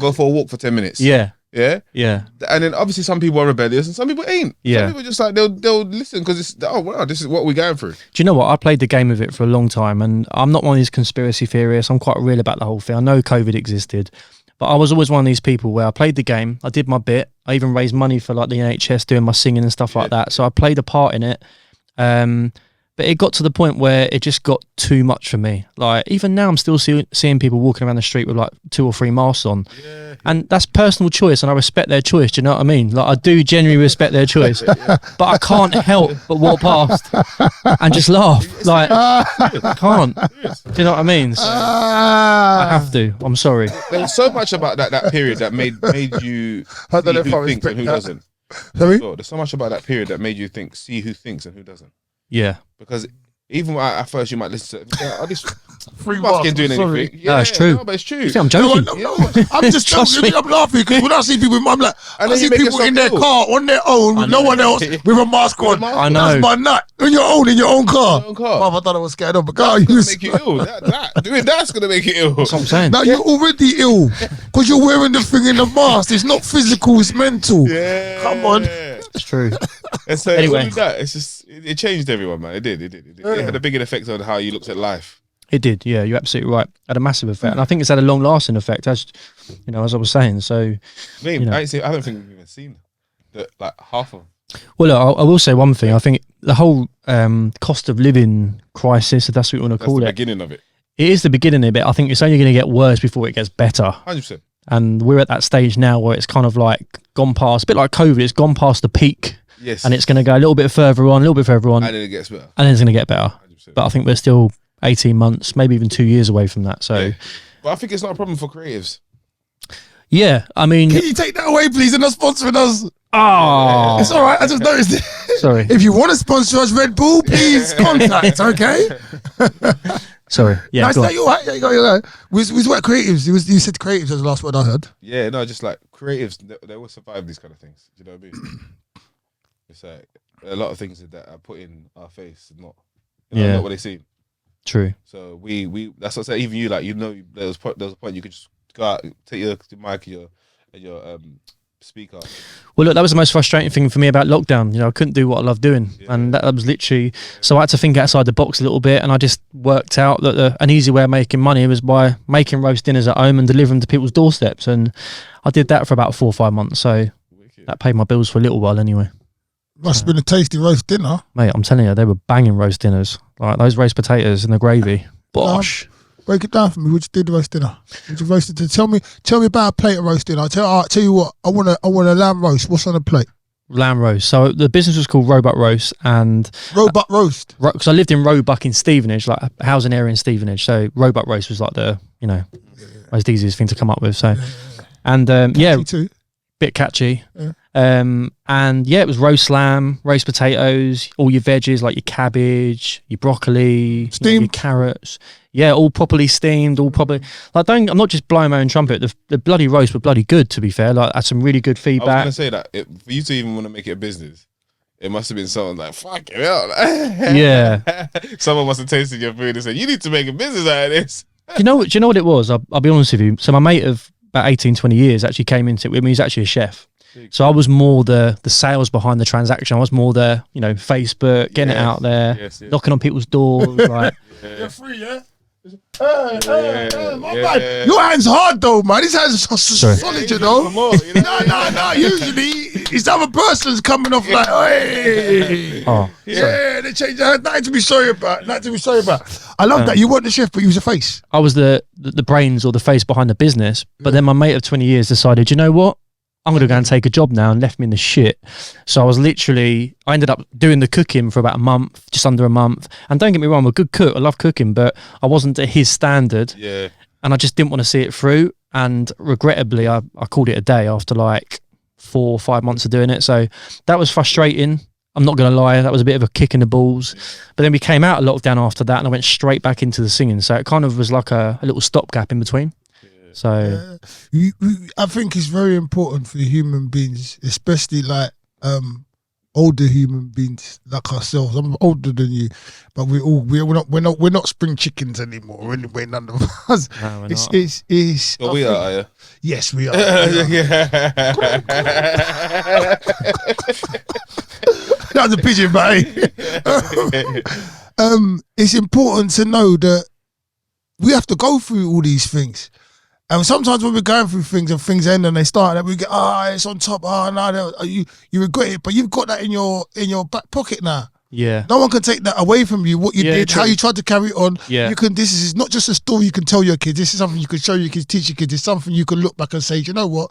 go for a walk for 10 minutes. yeah, Yeah. yeah, And then obviously some people are rebellious and some people ain't. Yeah. Some people just like they'll listen because it's wow, this is what we're going through. Do you know what? I played the game of it for a long time, and I'm not one of these conspiracy theorists. I'm quite real about the whole thing. I know COVID existed, but I was always one of these people where I played the game, I did my bit, I even raised money for like the NHS doing my singing and stuff like that. So I played a part in it. But it got to the point where it just got too much for me. Like even now, I'm still seeing people walking around the street with like 2 or 3 masks on, and that's personal choice, and I respect their choice. Do you know what I mean? Like I do genuinely respect their choice, but I can't help but walk past and just laugh. Like I can't. Do you know what I mean? So I have to. I'm sorry. There was so much about that period that made you I don't know see if I who thinks and who respect that. doesn't. sorry? So there's so much about that period that made you see who thinks and who doesn't. Yeah. Because even at first you might listen to are these Free masking doing sorry. anything. No, it's true. No, but it's true. You think I'm No, joking? no, I'm just Trust me. I'm laughing because when I see people, I'm like, And I then see you make people in their yourself car on their own with no one else with a mask on. I know. That's my nut. In your own car. Your own car. Mom, I thought I was scared of, but God, That's you gonna make you ill. Doing that's gonna make you ill. That's what I'm saying. now you're already ill because you're wearing the thing in the mask. It's not physical, it's mental. Yeah. Come on. It's true. And so Anyway. anyway, that it's just it changed everyone, man. It did. It had a big effect on how you looked at life. It did, yeah, you're absolutely right. Had a massive effect, and I think it's had a long-lasting effect, as you know, as I was saying. So, I mean, You know. I don't think we've even seen like half of them. well, look, I will say one thing. I think the whole cost of living crisis, if that's what you want to That's call the it, beginning of it. it is the beginning of it. I think it's only going to get worse before it gets better. 100%. And we're at that stage now where it's kind of like gone past, a bit like COVID. It's gone past the peak, Yes. and it's going to go a little bit further on, and and then it gets better. then it's going to get better. 100%. But I think we're still 18 months, maybe even 2 years away from that. So, Yeah. But I think it's not a problem for creatives. yeah, I mean, Can you take that away, please? And not sponsoring us. oh, It's all right. I just noticed it. sorry, If you want to sponsor us, Red Bull, please contact. Okay. sorry. Yeah, Nice. go No, on. you're right. Yeah, you go. We what creatives. You said creatives as the last word I heard. Yeah, no, just like creatives, they will survive these kind of things. Do you know what I mean? It's like a lot of things that are put in our face, not Yeah. not what they seem. True. So we that's what I say. Even you, like there was a point you could just go out, take your mic and your speaker. Well, look, that was the most frustrating thing for me about lockdown. You know, I couldn't do what I love doing, and that was literally. So I had to think outside the box a little bit, and I just worked out that an easy way of making money was by making roast dinners at home and delivering to people's doorsteps, and I did that for about 4 or 5 months. So Wicked. that paid my bills for a little while anyway. Must have been a tasty roast dinner. Mate, I'm telling you, they were banging roast dinners. Like those roast potatoes and the gravy. Bosh. Break it down for me. Would you do the roast dinner? Would you roast it? Tell me about a plate of roast dinner. I'll tell you what. I want a lamb roast. What's on the plate? lamb roast. So the business was called Roebuck Roast, and Robot roast. because I lived in Roebuck in Stevenage, like a housing area in Stevenage. So Roebuck Roast was like the most easiest thing to come up with. So, and Me too. bit catchy. Yeah. And yeah, it was roast lamb, roast potatoes, all your veggies like your cabbage, your broccoli, Steamed. your carrots. Yeah, all properly steamed, all properly. Like, I'm not just blowing my own trumpet. The bloody roast were bloody good, to be fair. Like, had some really good I was feedback. gonna say that for you to even want to make it a business, it must have been someone like fuck it out. Yeah. Someone must have tasted your food and said, "You need to make a business out of this." Do you know what it was? I'll be honest with you. So my mate of about 18, 20 years actually came into it with me. He's actually a chef. So I was more the sales behind the transaction. I was more the, Facebook, getting it out there, knocking on people's doors. Like, You're free, yeah? My man. Your hand's hard though, man. His hands are solid, you know. No. Usually, it's the other person's coming off like, hey. Oh, yeah, they changed their hand. Nothing to be sorry about. I love that. You weren't the chef, but you was a face. I was the brains or the face behind the business. But then my mate of 20 years decided, you know what? I'm going to go and take a job now, and left me in the shit. So I ended up doing the cooking for about a month, just under a month. And don't get me wrong, I'm a good cook. I love cooking, but I wasn't to his standard. Yeah. And I just didn't want to see it through. And regrettably, I called it a day after like 4 or 5 months of doing it. So that was frustrating. I'm not going to lie. That was a bit of a kick in the balls. But then we came out of lockdown after that, and I went straight back into the singing. So it kind of was like a little stopgap in between. So I think it's very important for human beings, especially like older human beings like ourselves. I'm older than you, but we're not spring chickens anymore. Anyway, none of us. No, we're not. It's Well, we are, yeah. Yes, we are. That was a pigeon, mate. It's important to know that we have to go through all these things. And sometimes when we're going through things and things end and they start, and we get, it's on top. No, you regret it, but you've got that in your back pocket now. yeah. No one can take that away from you. What you did, true. how you tried to carry it on. Yeah. You can. This is not just a story you can tell your kids. This is something you can show your kids, teach your kids. It's something you can look back and say, you know what?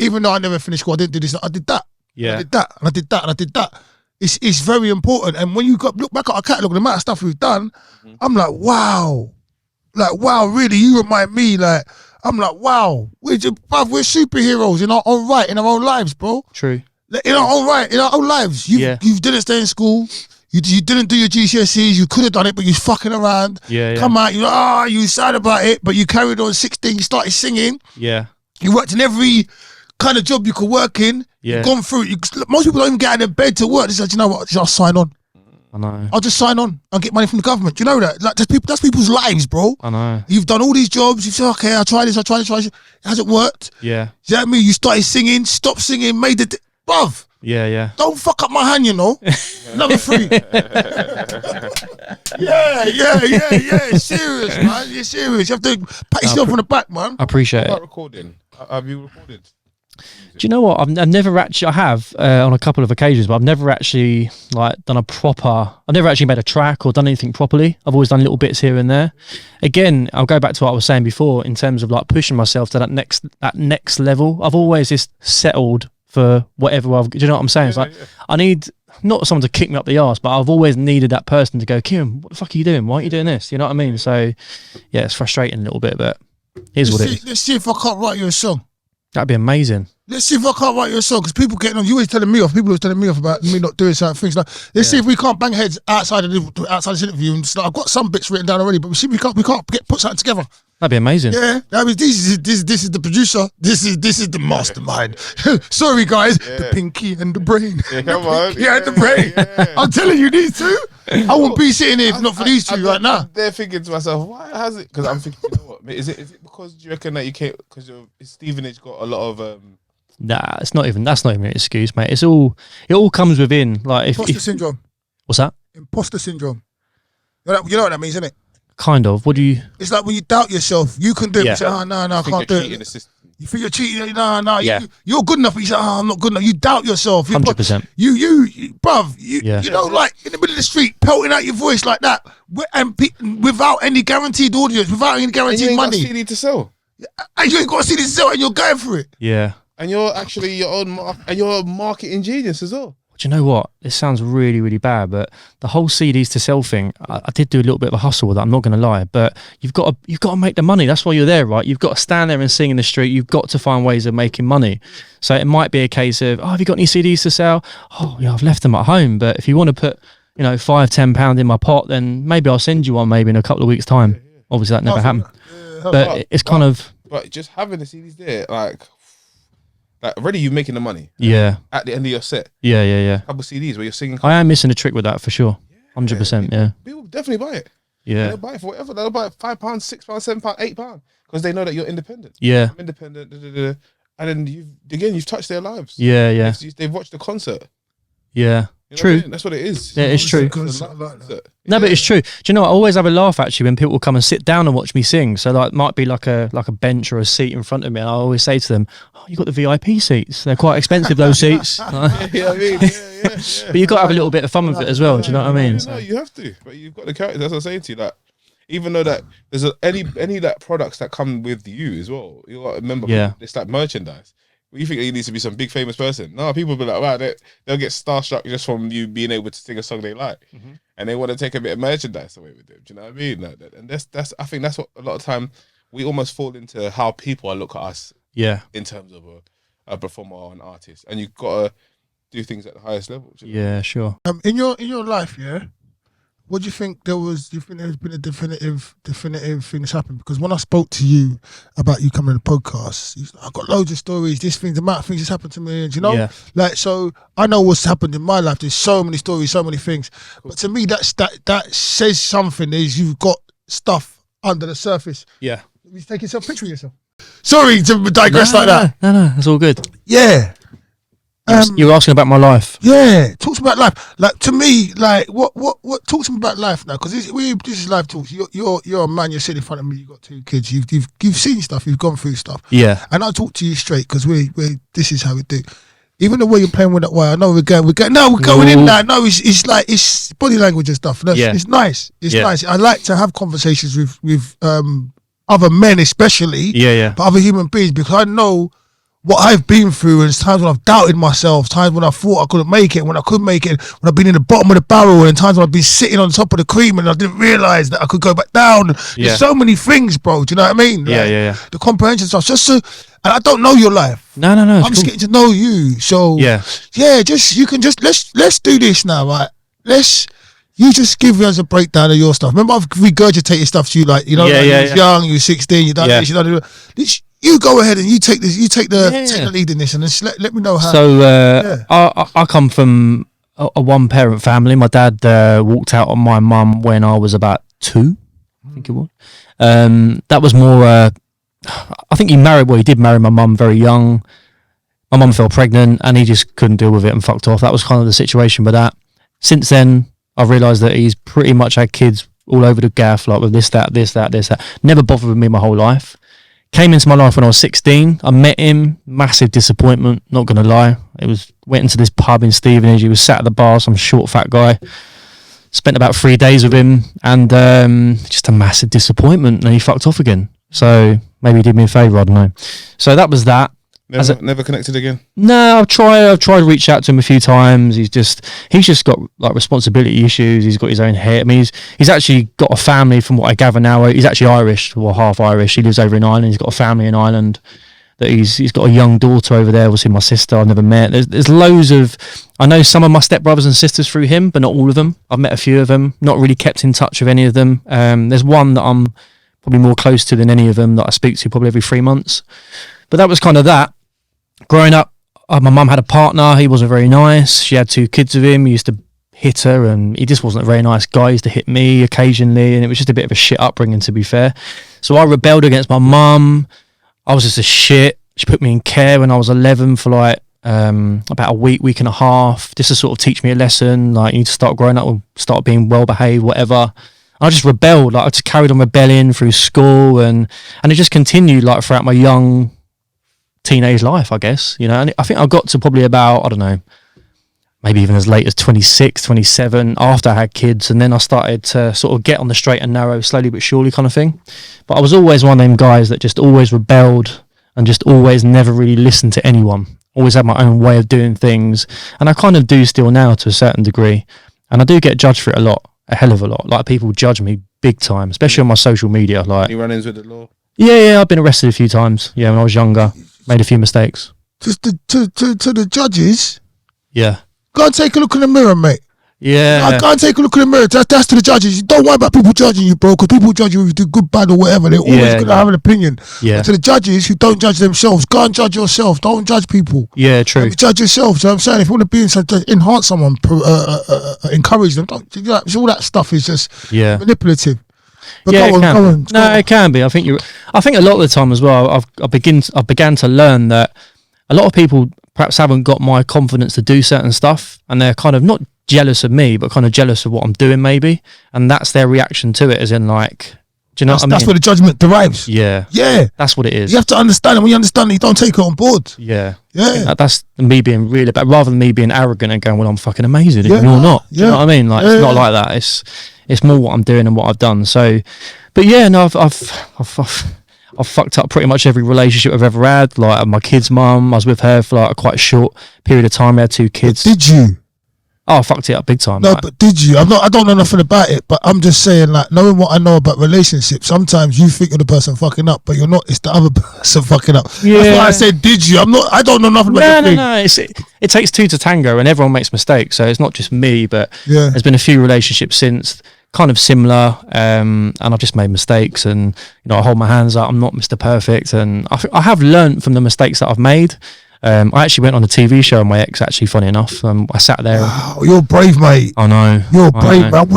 Even though I never finished school, I didn't do this. I did that. Yeah. I did that. And I did that. And I did that. It's very important. And when you look back at our catalogue, the amount of stuff we've done, I'm like, wow. Like, wow, really, you remind me, like, I'm like, wow, we're superheroes in our own right, in our own lives, bro. True. In our own right, in our own lives. You didn't stay in school. You didn't do your GCSEs. You could have done it, but you was fucking around. Yeah. Come out, you sad about it, but you carried on 16. You started singing. Yeah. You worked in every kind of job you could work in. Yeah. You've gone through. Most people don't even get out of bed to work. They said, you know what? I'll sign on. I know. I'll just sign on and get money from the government. Do you know that? Like, that's people's lives, bro. I know. You've done all these jobs. You've said, okay, I'll try this. It hasn't worked. Yeah. Do you know what I mean? You started singing, stopped singing, made it. Bruv, Yeah. don't fuck up my hand, you know. Number 3. Yeah. Serious, man. You're serious. You have to pat yourself on the back, man. I appreciate About it. recording. Have you recorded? Do you know what? I've never actually. I have on a couple of occasions, but I've never actually done a proper. I've never actually made a track or done anything properly. I've always done little bits here and there. Again, I'll go back to what I was saying before in terms of like pushing myself to that next level. I've always just settled for whatever do you know what I'm saying? It's like I need not someone to kick me up the arse, but I've always needed that person to go, Ciaran, what the fuck are you doing? Why aren't you doing this? You know what I mean? So yeah, it's frustrating a little bit, but here's what it is. Let's see if I can't write you a song. That'd be amazing. Let's see if I can't write you a song, because people getting on. You always telling me off. People always telling me off about me not doing certain things. Like, let's see if we can't bang heads outside this interview. And I've got some bits written down already, but we see we can't put something together. That'd be amazing. Yeah, I mean, this is the producer. This is the mastermind. Sorry, guys, the pinky and the brain. Yeah, come on. Yeah, and the brain. Yeah. I'm telling you, these two. I wouldn't be sitting here if not for these two right now. They're thinking to myself, why has it? Because I'm thinking, you know what? Is it because do you reckon that you can't? Because Stevenage got a lot of. Nah, that's not even an excuse, mate. It all comes within. Like Imposter syndrome. What's that? Imposter syndrome. You know what that means, isn't it? Kind of. What do you? It's like when you doubt yourself. You can do it. Yeah. You say, no, I can't do it. You think you're cheating. No. Yeah. You're good enough. But you say, I'm not good enough. You doubt yourself. 100%. You, bruv. Yeah. You know, like in the middle of the street, pelting out your voice like that, and without any guaranteed audience, without any guaranteed money. You need to sell. And you ain't got a CD to sell, and you're going for it. Yeah. and you're actually your own and you're a marketing genius as well. Do you know what? This sounds really, really bad, but the whole CDs to sell thing, I did do a little bit of a hustle with that. I'm not going to lie, but you've got to make the money. That's why you're there, right? You've got to stand there and sing in the street. You've got to find ways of making money. So it might be a case of, have you got any CDs to sell? Oh, yeah, I've left them at home. But if you want to put, £5-10 in my pot, then maybe I'll send you one maybe in a couple of weeks' time. Obviously, that never happened. But it's kind of. But just having the CDs there, like already you making the money. Yeah. At the end of your set. Yeah. Couple CDs where you're singing. I am missing a trick with that for sure. 100%. Yeah. People definitely buy it. Yeah. They'll buy it for whatever. They'll buy it £5, £6, £7, £8 because they know that you're independent. Yeah. I'm independent. And then you've touched their lives. Yeah. They've watched the concert. Yeah. You know True. what I mean? That's what it is. Yeah, it's true. No, but it's true. Do you know what? I always have a laugh actually when people come and sit down and watch me sing. So like, might be like a bench or a seat in front of me, and I always say to them, "Oh, you got the VIP seats. They're quite expensive, those seats." But you've got to have a little bit of fun with it as well. Do you know what I mean? No, you have to. But you've got the character. That's what I'm saying to you. Like, even though that there's any like products that come with you as well, you got to remember. Yeah. It's like merchandise. You think you need to be some big famous person? No, people be like, wow, they'll get starstruck just from you being able to sing a song they like, and they want to take a bit of merchandise away with them. Do you know what I mean? Like that, and that's I think that's what a lot of time we almost fall into how people look at us. Yeah. In terms of a performer or an artist, and you've got to do things at the highest level. Yeah, sure. In your life, yeah. What do you think there was? Do you think there's been a definitive thing that's happened? Because when I spoke to you about you coming on the podcast, you said, I've got loads of stories. This thing, the amount of things that's happened to me, and like so. I know what's happened in my life. There's so many stories, so many things. But to me, that says something. Is you've got stuff under the surface. Yeah. You take yourself, picture yourself. Sorry to digress like that. No, that's all good. Yeah. You were asking about my life. Yeah, talk to me about life. Like to me, like what? Talk to me about life now, because this is life talks. You're a man. You're sitting in front of me. You've got 2 kids. You've seen stuff. You've gone through stuff. Yeah. And I talk to you straight because we this is how we do. Even the way you're playing with that way, I know we're going. No, we're going in there. No, it's like it's body language and stuff. It's nice. It's nice. I like to have conversations with other men, especially. Yeah. But other human beings, because I know what I've been through, and it's times when I've doubted myself, times when I thought I couldn't make it, when I could make it, when I've been in the bottom of the barrel, and times when I've been sitting on top of the cream and I didn't realise that I could go back down. There's so many things, bro. Do you know what I mean? Like, yeah. The comprehension stuff. Just so, and I don't know your life. No. I'm just getting to know you. So yeah. Let's do this now, right? You just give us a breakdown of your stuff. Remember, I've regurgitated stuff to you, like you were young, you were 16, you done this, you done this. You go ahead and you take the lead in this, and just let me know how. So I come from a one-parent family. My dad walked out on my mum when I was about 2, I think it was. That was more. I think he did marry my mum very young. My mum fell pregnant, and he just couldn't deal with it and fucked off. That was kind of the situation with that. Since then, I've realised that he's pretty much had kids all over the gaff, like with this, that. Never bothered with me my whole life. Came into my life when I was 16. I met him. Massive disappointment, not going to lie. Went into this pub in Stevenage. He was sat at the bar, some short, fat guy. Spent about 3 days with him, and just a massive disappointment. And he fucked off again. So maybe he did me a favour, I don't know. So that was that. Never connected again? No, I've tried to reach out to him a few times. He's just got like responsibility issues. He's got his own head. I mean, he's actually got a family from what I gather now. He's actually Irish, or half Irish. He lives over in Ireland. He's got a family in Ireland. That he's got a young daughter over there. Obviously, my sister I've never met. There's loads of. I know some of my stepbrothers and sisters through him, but not all of them. I've met a few of them. Not really kept in touch with any of them. There's one that I'm probably more close to than any of them that I speak to probably every 3 months. But that was kind of that. Growing up, my mum had a partner. He wasn't very nice. She had 2 kids with him. He used to hit her, and he just wasn't a very nice guy. He used to hit me occasionally, and it was just a bit of a shit upbringing, to be fair. So I rebelled against my mum. I was just a shit. She put me in care when I was 11 for like about a week and a half, just to sort of teach me a lesson. Like, you need to start growing up and start being well behaved, whatever. I just rebelled. Like, I just carried on rebelling through school, and it just continued like throughout my young teenage life, I guess, and I think I got to probably about, I don't know, maybe even as late as 26, 27 after I had kids, and then I started to sort of get on the straight and narrow slowly but surely kind of thing. But I was always one of them guys that just always rebelled, and just always never really listened to anyone. Always had my own way of doing things, and I kind of do still now to a certain degree. And I do get judged for it a hell of a lot. Like, people judge me big time, especially on my social media. Like, Any run-ins with the law? Yeah, I've been arrested a few times. Yeah, when I was younger, made a few mistakes. Just to the judges, Yeah, go and take a look in the mirror, mate. yeah, Go and take a look in the mirror. That's to the judges. Don't worry about people judging you, bro, because people judge you if you do good, bad, or whatever. They're always going to have an opinion. Yeah. But to the judges who don't judge themselves, go and judge yourself. Don't judge people. Yeah, true. Judge yourself. So I'm saying, if you want to be enhance someone, encourage them. Don't. All that stuff is just manipulative. But Yeah, go on. No, it can be. I think a lot of the time as well, I began to learn that a lot of people perhaps haven't got my confidence to do certain stuff, and they're kind of not jealous of me, but kind of jealous of what I'm doing, maybe, and that's their reaction to it. As in, like, do you know what I mean? That's where the judgment derives. Yeah, that's what it is. You have to understand, and when you understand it, you don't take it on board. Yeah. That's me being really bad, rather than me being arrogant and going, "Well, I'm fucking amazing," and you're not. Do you know what I mean? Like, it's not like that. It's more what I'm doing and what I've done. So, but yeah, no, I've fucked up pretty much every relationship I've ever had. Like, my kid's mum, I was with her for like quite a short period of time. We had 2 kids. But did you? Oh, I fucked it up big time. No, like. but did you? I don't know nothing about it, but I'm just saying, like, knowing what I know about relationships, sometimes you think you're the person fucking up, but you're not. It's the other person fucking up. Yeah. That's why I said, did you? I don't know nothing about it. No. It takes 2 to tango, and everyone makes mistakes. So it's not just me, but there's been a few relationships since, kind of similar, and I've just made mistakes, and I hold my hands up. I'm not Mr. Perfect, and I have learned from the mistakes that I've made. I actually went on a TV show with my ex, actually, funny enough. I sat there. Wow, you're brave, mate. I know. You're brave, man.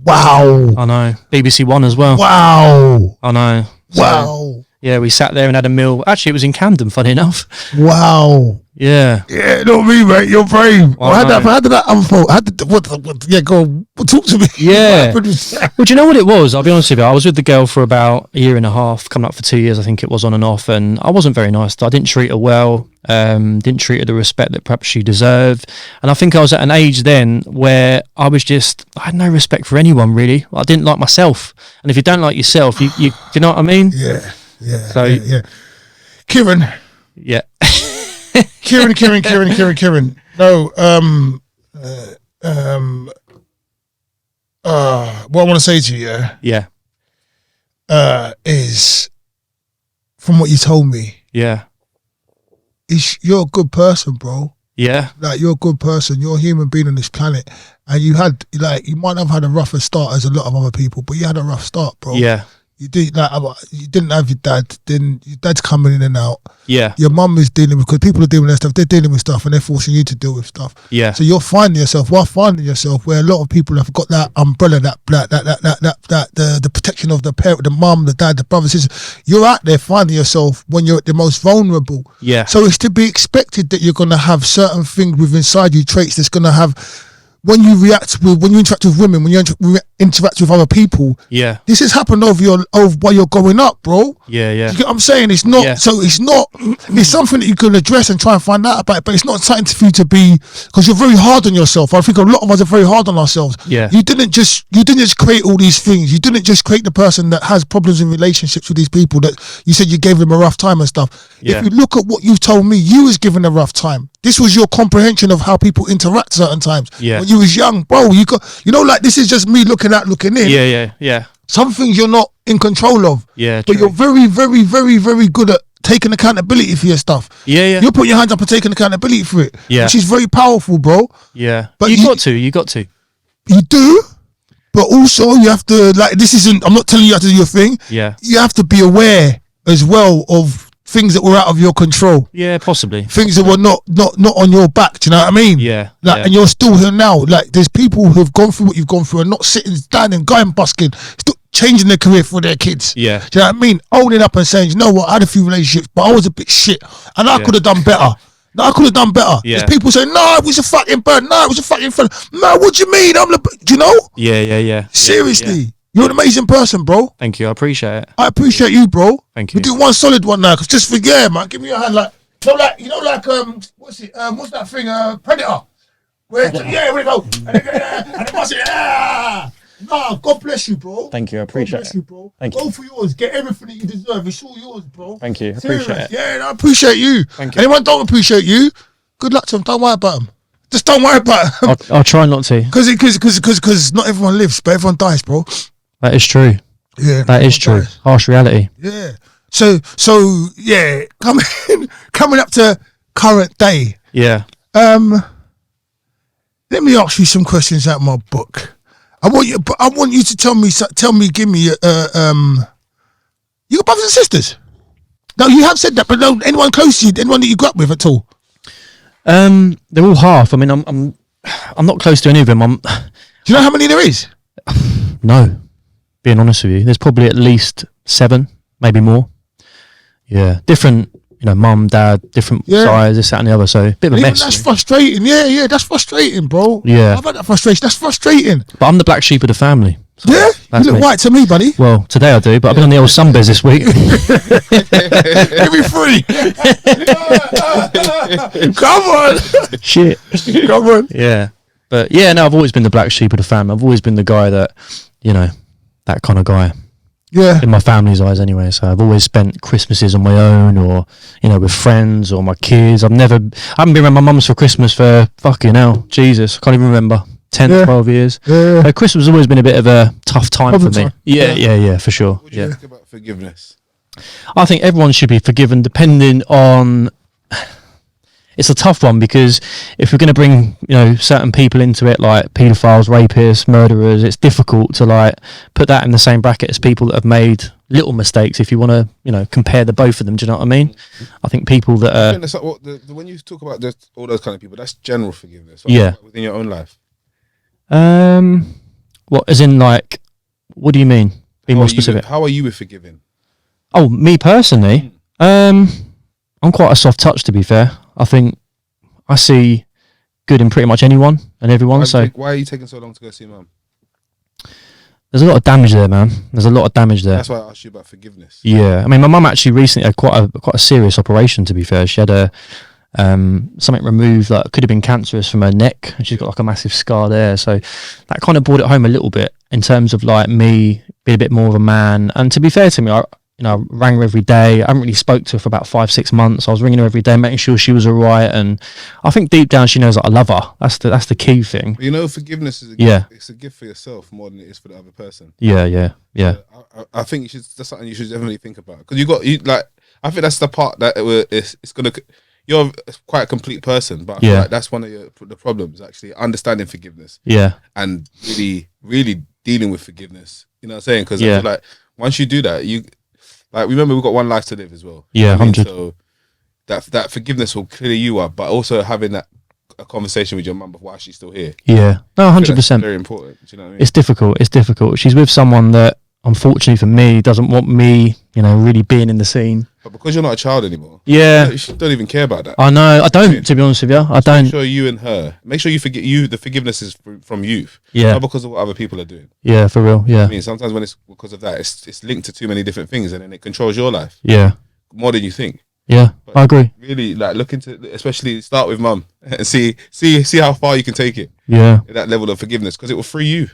Wow. I know. BBC One as well. Wow. I know. Wow. Yeah, we sat there and had a meal. Actually, it was in Camden, funny enough. Wow. Yeah. Yeah, not me, mate. You're brave. Well, how did that unfold? Go on. Talk to me. Yeah. Well, do you know what it was? I'll be honest with you. I was with the girl for about a year and a half, coming up for 2 years, I think it was, on and off. And I wasn't very nice. I didn't treat her well. Didn't treat her the respect that perhaps she deserved. And I think I was at an age then where I had no respect for anyone, really. I didn't like myself. And if you don't like yourself, you do you know what I mean? Yeah. So, Ciaran. Yeah. Ciaran. No, what I want to say to you, is, from what you told me, you're a good person, bro. Yeah. Like, you're a good person. You're a human being on this planet, and you might have had a rougher start as a lot of other people, but you had a rough start, bro. Yeah. You didn't have your dad. Then your dad's coming in and out. Yeah. Your mum is dealing with, because people are dealing with their stuff. They're dealing with stuff, and they're forcing you to deal with stuff. Yeah. So you're finding yourself where a lot of people have got that umbrella, the protection of the parent, the mum, the dad, the brother, sister. You're out there finding yourself when you're at the most vulnerable. Yeah. So it's to be expected that you're gonna have certain things within inside you, traits that's gonna have. When you interact with women, when you interact with other people, this has happened while you're growing up, bro. Yeah. You get what I'm saying? It's not, it's something that you can address and try and find out about, but it's not something for you to be, because you're very hard on yourself. I think a lot of us are very hard on ourselves. Yeah. You didn't just create all these things. You didn't just create the person that has problems in relationships with these people that you said you gave them a rough time and stuff. Yeah. If you look at what you've told me, you was given a rough time. This was your comprehension of how people interact certain times. Yeah. When you was young, bro, like, this is just me looking in. Yeah. Some things you're not in control of. Yeah. But True. you're very, very, very, very good at taking accountability for your stuff. Yeah. You put your hands up and taking accountability for it. Yeah. Which is very powerful, bro. Yeah. But you got to. You do. But also you have to, like, I'm not telling you how to do your thing. Yeah. You have to be aware as well of things that were out of your control. Yeah, possibly. Things that were not on your back. Do you know what I mean? Yeah. And you're still here now. Like, there's people who've gone through what you've gone through and not sitting down and going busking, still changing their career for their kids. Yeah. Do you know what I mean? Owning up and saying, you know what, I had a few relationships, but I was a bit shit, and I could have done better. No, I could have done better. Yeah. There's people saying, no, it was a fucking bird. No, it was a fucking fella. No, what do you mean? Do you know? Yeah. Seriously. Yeah. You're an amazing person, bro. Thank you. I appreciate it. I appreciate you, bro. Thank you. We do one solid one now, because just for, man, give me your hand, what's that thing, Predator? Where we go, and then bust it, Nah, God bless you, bro. Thank you, I appreciate God bless it. you, bro. Thank you. Go for yours. Get everything that you deserve. It's all yours, bro. Thank you, I Serious. appreciate it. Yeah, I appreciate you. Thank you. Anyone don't appreciate you, good luck to them. Don't worry about them. Just don't worry about them. I'll try not to. Because not everyone lives, but everyone dies, bro. That is true. Yeah, That is true. dies. Harsh reality. Yeah. So yeah, coming up to current day. Yeah. Let me ask you some questions out of my book. I want you to tell me. Give me. You got brothers and sisters? No, you have said that, but no, anyone close to you, anyone that you grew up with at all? They're all half. I mean, I'm not close to any of them. Do you know how many there is? No, being honest with you, there's probably at least 7, maybe more. Yeah, different. Mum, dad, different size, this, that, and the other. So a bit of a mess. That's frustrating. Yeah, that's frustrating, bro. Yeah, I've had that frustration. That's frustrating. But I'm the black sheep of the family. So yeah, you look me. white to me, buddy. Well, today I do, but I've been on the old sunbez this week. Give me 3. Come on. Shit. Come on. Yeah. But yeah, no, I've always been the black sheep of the family. I've always been the guy that, that kind of guy. Yeah. In my family's eyes anyway. So I've always spent Christmases on my own or, with friends or my kids. I haven't been around my mum's for Christmas for fucking hell. Jesus. I can't even remember. 10, 12 years. Yeah. Christmas has always been a bit of a tough time for me. Time. Yeah, for sure. What do you think about forgiveness? I think everyone should be forgiven depending on... It's a tough one because if we're going to bring, certain people into it, like paedophiles, rapists, murderers, it's difficult to put that in the same bracket as people that have made little mistakes. If you want to, compare the both of them, do you know what I mean? I think people that I are... think that's like when you talk about all those kind of people, that's general forgiveness. Yeah. Within your own life. What, as in what do you mean? Be more specific. How are you with forgiving? Oh, me personally? I'm quite a soft touch, to be fair. I think I see good in pretty much anyone and everyone. Why are you taking so long to go see mum? There's a lot of damage there, man. There's a lot of damage there. That's why I asked you about forgiveness. Yeah, I mean, my mum actually recently had quite a serious operation. To be fair, she had something removed that could have been cancerous from her neck, and she's got a massive scar there. So that kind of brought it home a little bit in terms of me being a bit more of a man. And to be fair to me, I rang her every day. I haven't really spoke to her for about 5-6 months. I was ringing her every day, making sure she was all right. And I think deep down she knows that I love her. That's the key thing. Forgiveness is a gift. It's a gift for yourself more than it is for the other person. Yeah. I think that's something you should definitely think about because I think that's the part that it's gonna. You're quite a complete person, but I feel like that's one of the problems actually understanding forgiveness. Yeah, and really dealing with forgiveness. You know what I'm saying? Because I feel like once you do that, remember we've got one life to live as well. Yeah, 100. So that forgiveness will clear you up, but also having a conversation with your mum while she's still here. Yeah, no, 100%. Very important. Do you know what I mean? It's difficult. She's with someone that, unfortunately for me, doesn't want me, really being in the scene. But because you're not a child anymore, you don't even care about that. I know, I don't. To be honest with you, I don't. Make sure you and her. Make sure you forget the forgiveness is from youth. Yeah, not because of what other people are doing. Yeah, for real. Yeah. I mean, sometimes when it's because of that, it's linked to too many different things, and then it controls your life. Yeah, more than you think. Yeah, but I agree. Really, look into, especially start with mum and see how far you can take it. Yeah, that level of forgiveness, because it will free you.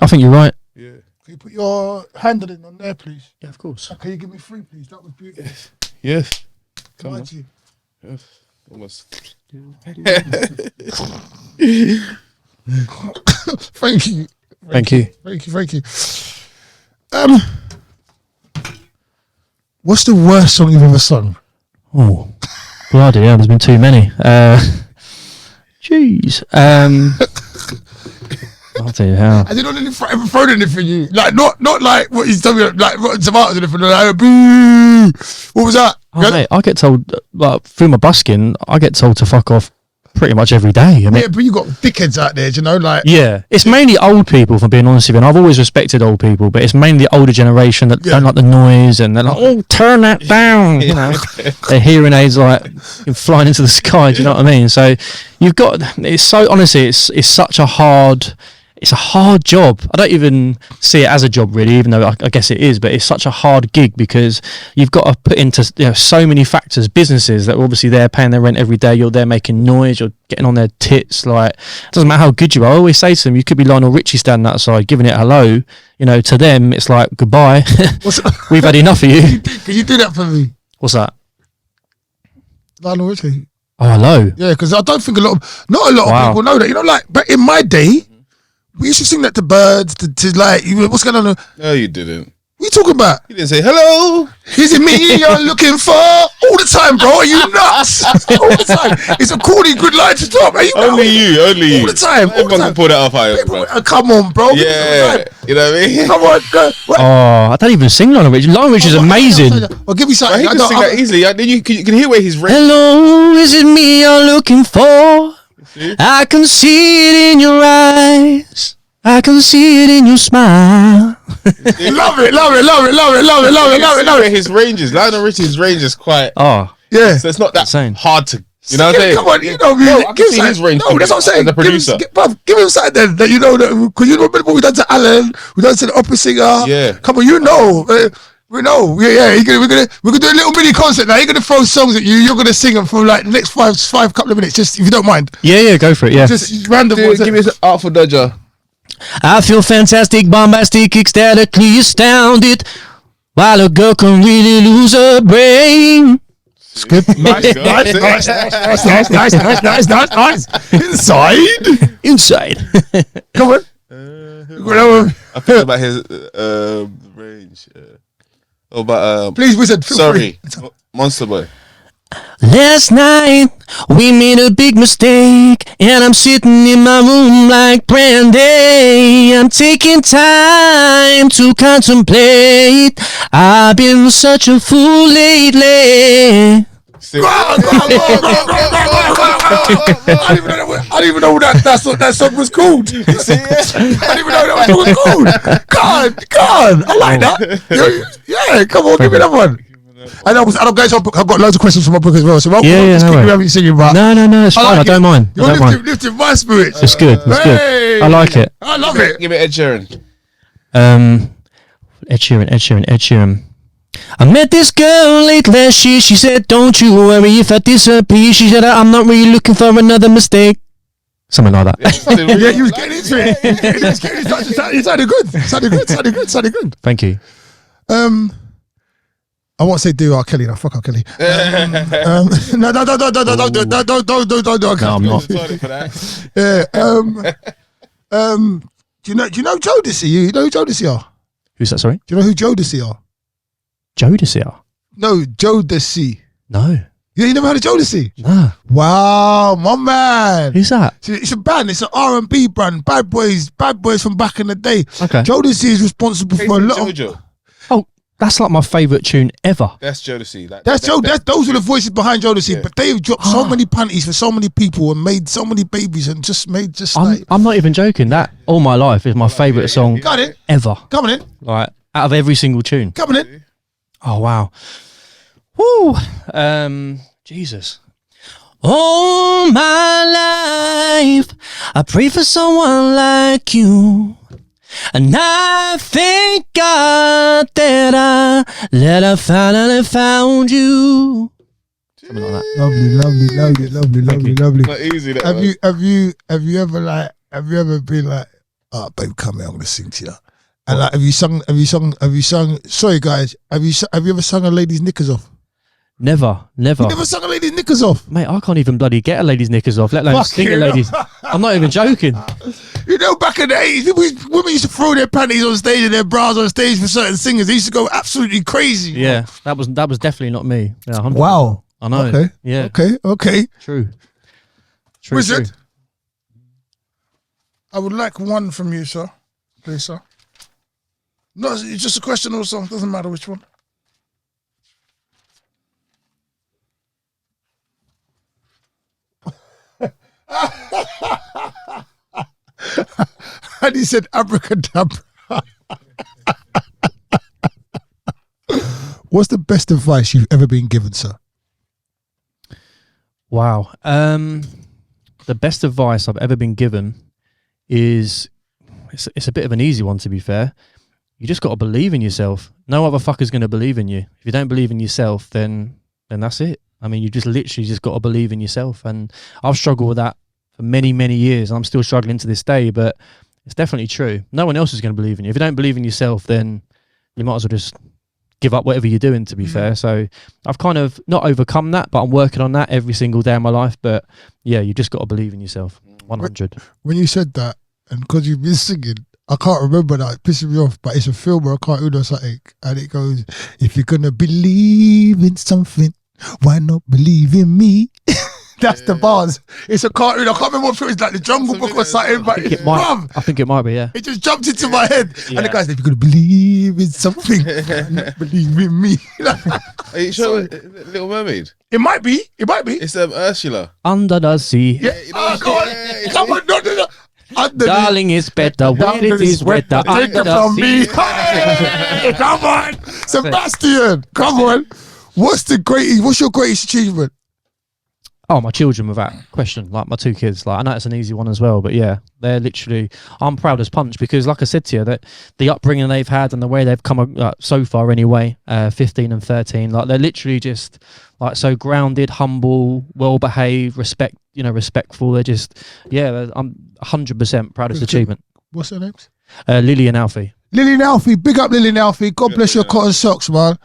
I think you're right. Yeah. Can you put your handling on there, please? Yeah, of course. Can you give me 3, please? That was beautiful. Yes. Come on. Yes. Almost. Thank you. Thank you. What's the worst song you've ever sung? Oh, bloody hell, there's been too many. Jeez. I'll tell you how. Has anyone ever thrown anything you? Not like what he's telling me, like rotten tomatoes or anything. Like, boo! What was that? Oh, mate, I get told, through my busking, I get told to fuck off pretty much every day. I mean, yeah, but you got dickheads out there, do you know? Yeah, it's mainly old people, if I'm being honest with you, and I've always respected old people, but it's mainly the older generation that don't like the noise, and they're like, oh, turn that down, Their hearing aids flying into the sky, do you know what I mean? So you've got, it's so, honestly, it's such a hard... it's a hard job. I don't even see it as a job really, even though I guess it is, but it's such a hard gig because you've got to put into so many factors. Businesses that are obviously there paying their rent every day, you're there making noise, you're getting on their tits, like it doesn't matter how good you are. I always say to them, you could be Lionel Richie standing outside giving it hello, to them it's like goodbye. We've had enough of you. Can you do that for me? What's that? Lionel Richie. Oh, hello. Yeah, because I don't think not a lot of people know that. Like back in my day, we used to sing that to birds, to like, what's going on? No, you didn't. What are you talking about? You didn't say hello. Is it me you're looking for? All the time, bro. Are you nuts? All the time. It's a corny good line to stop. Only you. All the time. Everyone can pull that off higher, bro. Come on, bro. Yeah. You know what I mean? Come on, go. Oh, I don't even sing Lionel Richie. Lionel Richie is amazing. Well, give me something. He can sing that easily. Then you can hear where he's ready. Hello, is it me you're looking for? I can see it in your eyes. I can see it in your smile. Love it. His ranges, Lionel Richie's range is quite. Oh, yeah. So it's not that insane. hard to. You know what I'm saying? Come on, you know me. I can see his range. No, that's what I'm saying. The producer. Give him something then that that, because remember what we done to Alan, we done to the opera singer. Yeah. Come on, we know. Yeah. We're gonna do a little mini concert now. You're gonna throw songs at you. You're gonna sing them for like the next five couple of minutes, just if you don't mind. Yeah, go for it. Yeah, just random ones. Give me an Artful Dodger. I feel fantastic, bombastic, ecstatically astounded. While a girl can really lose her brain. It's good. Nice. Inside. Come on. I think about his range. Please, Wizard. Feel Sorry, free. Monster Boy. Last night we made a big mistake, and I'm sitting in my room like Brandy. I'm taking time to contemplate. I've been such a fool lately. I didn't even know that song was called. I didn't even know that song was called. God, I like that. Yeah, come on, give me that one. I know, guys, I've got loads of questions for my book as well. So I'll just keep you singing, but no, it's fine. I don't mind. You're lifting my spirits. It's good. It's good. I like it. I love it. Give me Ed Sheeran. Ed Sheeran. I met this girl late last year. She said, "Don't you worry if I disappear." She said, "I'm not really looking for another mistake." Something like that. Yeah, you was getting into it. It sounded good. Thank you. I won't say do R. Kelly now. Fuck R. Kelly. No, don't. No, I'm not. Yeah. Do you know Jodeci? You know who Jodeci are? Who's that? Sorry, Do you know who Jodeci are? Jodeci. No, Jodeci. No. Yeah, you never heard of Jodeci? No. Wow, my man. Who's that? It's a band. It's an R&B brand. Bad Boys from back in the day. Okay. Jodeci is responsible for a lot of. Oh, that's like my favourite tune ever. That's Jodeci. Those are the voices behind Jodeci, but they've dropped so many panties for so many people and made so many babies and I'm not even joking. That All My Life is my favourite song ever. Coming in. Like out of every single tune. Coming in. Oh wow. Woo. Jesus. All my life I pray for someone like you. And I thank God that I finally found you. Something like that. Lovely. Not easy. That Have you ever been like, oh babe, come here, I'm gonna sing to you. And like, have you sung? Sorry guys, have you ever sung a lady's knickers off? Never. You never sung a lady's knickers off, Mate, I can't even bloody get a lady's knickers off, let alone sing a lady's. I'm not even joking. You know, back in the 80s, women used to throw their panties on stage and their bras on stage for certain singers. They used to go absolutely crazy. Yeah, that was definitely not me. Yeah, 100%. Wow. I know. Okay. Yeah. Okay. True. Wizard, I would like one from you, sir. Please, sir. No, it's just a question also. Doesn't matter which one. And he said abracadabra. What's the best advice you've ever been given, sir? Wow. The best advice I've ever been given is it's a bit of an easy one, to be fair. You just got to believe in yourself. No other fucker's going to believe in you. If you don't believe in yourself, then that's it. I mean, you just literally just got to believe in yourself. And I've struggled with that for many, many years. And I'm still struggling to this day, but it's definitely true. No one else is going to believe in you. If you don't believe in yourself, then you might as well just give up whatever you're doing, to be fair. So I've kind of not overcome that, but I'm working on that every single day of my life. But yeah, you just got to believe in yourself. 100. When you said that, and because you've been singing, I can't remember that, it pisses me off, but it's a film or a cartoon or something, and it goes, if you're gonna believe in something, why not believe in me? That's the bars. It's a cartoon. I can't remember what film it's like, The Jungle Book or something, but I think it might be, yeah. It just jumped into my head. Yeah. And the guy's like, if you're gonna believe in something, why not believe in me? Are you sure Little Mermaid? It might be. It's Ursula. Under the sea. Yeah. Come on, no. Darling, it's better when it is wetter under the sea. Hey, come on, Sebastian, come on. What's your greatest achievement? Oh, my children, without question. Like my 2 kids. Like I know it's an easy one as well, but yeah, they're literally. I'm proud as punch because, like I said to you, that the upbringing they've had and the way they've come so far anyway, 15 and 13, like they're literally just like so grounded, humble, well behaved, respectful. They're just I'm 100% proudest achievement. What's their names? Lily and Alfie. Lily and Alfie, big up Lily and Alfie. God bless your cotton socks, man.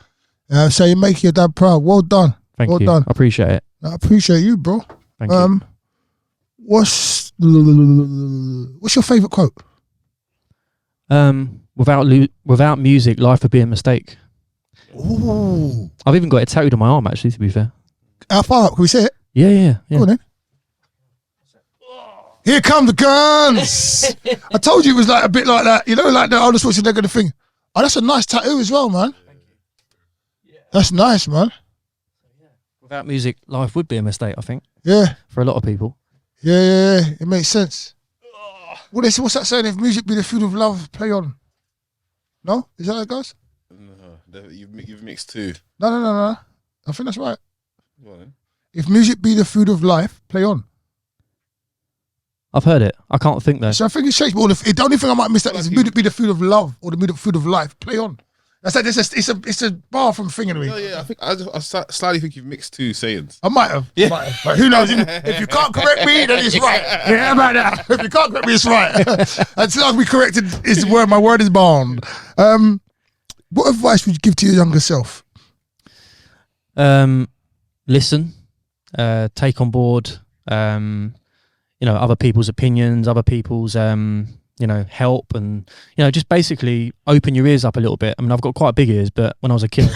So you make your dad proud. Well done. Thank you. I appreciate it. I appreciate you, bro. Thank you. What's your favourite quote? Without music, life would be a mistake. Ooh. I've even got it tattooed on my arm, actually, to be fair. How far up? Can we see it? Yeah. Go on then. Here come the guns. I told you it was like a bit like that. You know, like the Arnold Schwarzenegger thing. Oh, that's a nice tattoo as well, man. Thank you. Yeah. That's nice, man. Without music, life would be a mistake, I think. Yeah. For a lot of people. Yeah. It makes sense. What's that saying? If music be the food of love, play on. No? Is that how it goes? No. You've mixed two. No. I think that's right. Go on, then. If music be the food of life, play on. I've heard it. I can't think though. So I think it's Shakespeare. The only thing I might miss that is music be the food of love or the food of life, play on. That's like it's a bar from Thingamary. Yeah. I think I slightly think you've mixed two sayings. I might have. Yeah. But who knows? If you can't correct me, then it's right. Yeah, about that. If you can't correct me, it's right. Until I be corrected, is the word. My word is bond. What advice would you give to your younger self? Listen, take on board, other people's opinions, other people's, help, and just basically open your ears up a little bit. I mean, I've got quite big ears, but when I was a kid,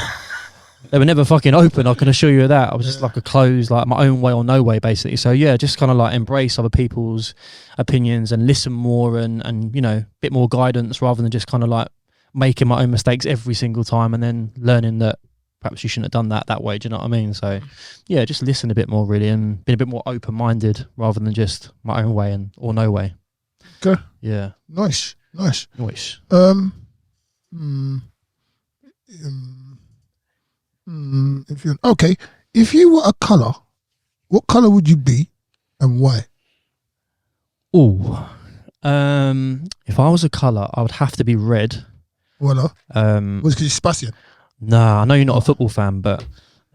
they were never fucking open. I can assure you of that. I was just like a closed, like my own way or no way, basically. So yeah, just kind of like embrace other people's opinions and listen more, and a bit more guidance rather than just kind of like making my own mistakes every single time and then learning that perhaps you shouldn't have done that way. Do you know what I mean? So yeah, just listen a bit more really and be a bit more open-minded rather than just my own way or no way. Okay. Yeah. Nice. If you were a colour, what colour would you be and why? If I was a colour, I would have to be red. Was it because you're Sebastian? Nah, I know you're not a football fan, but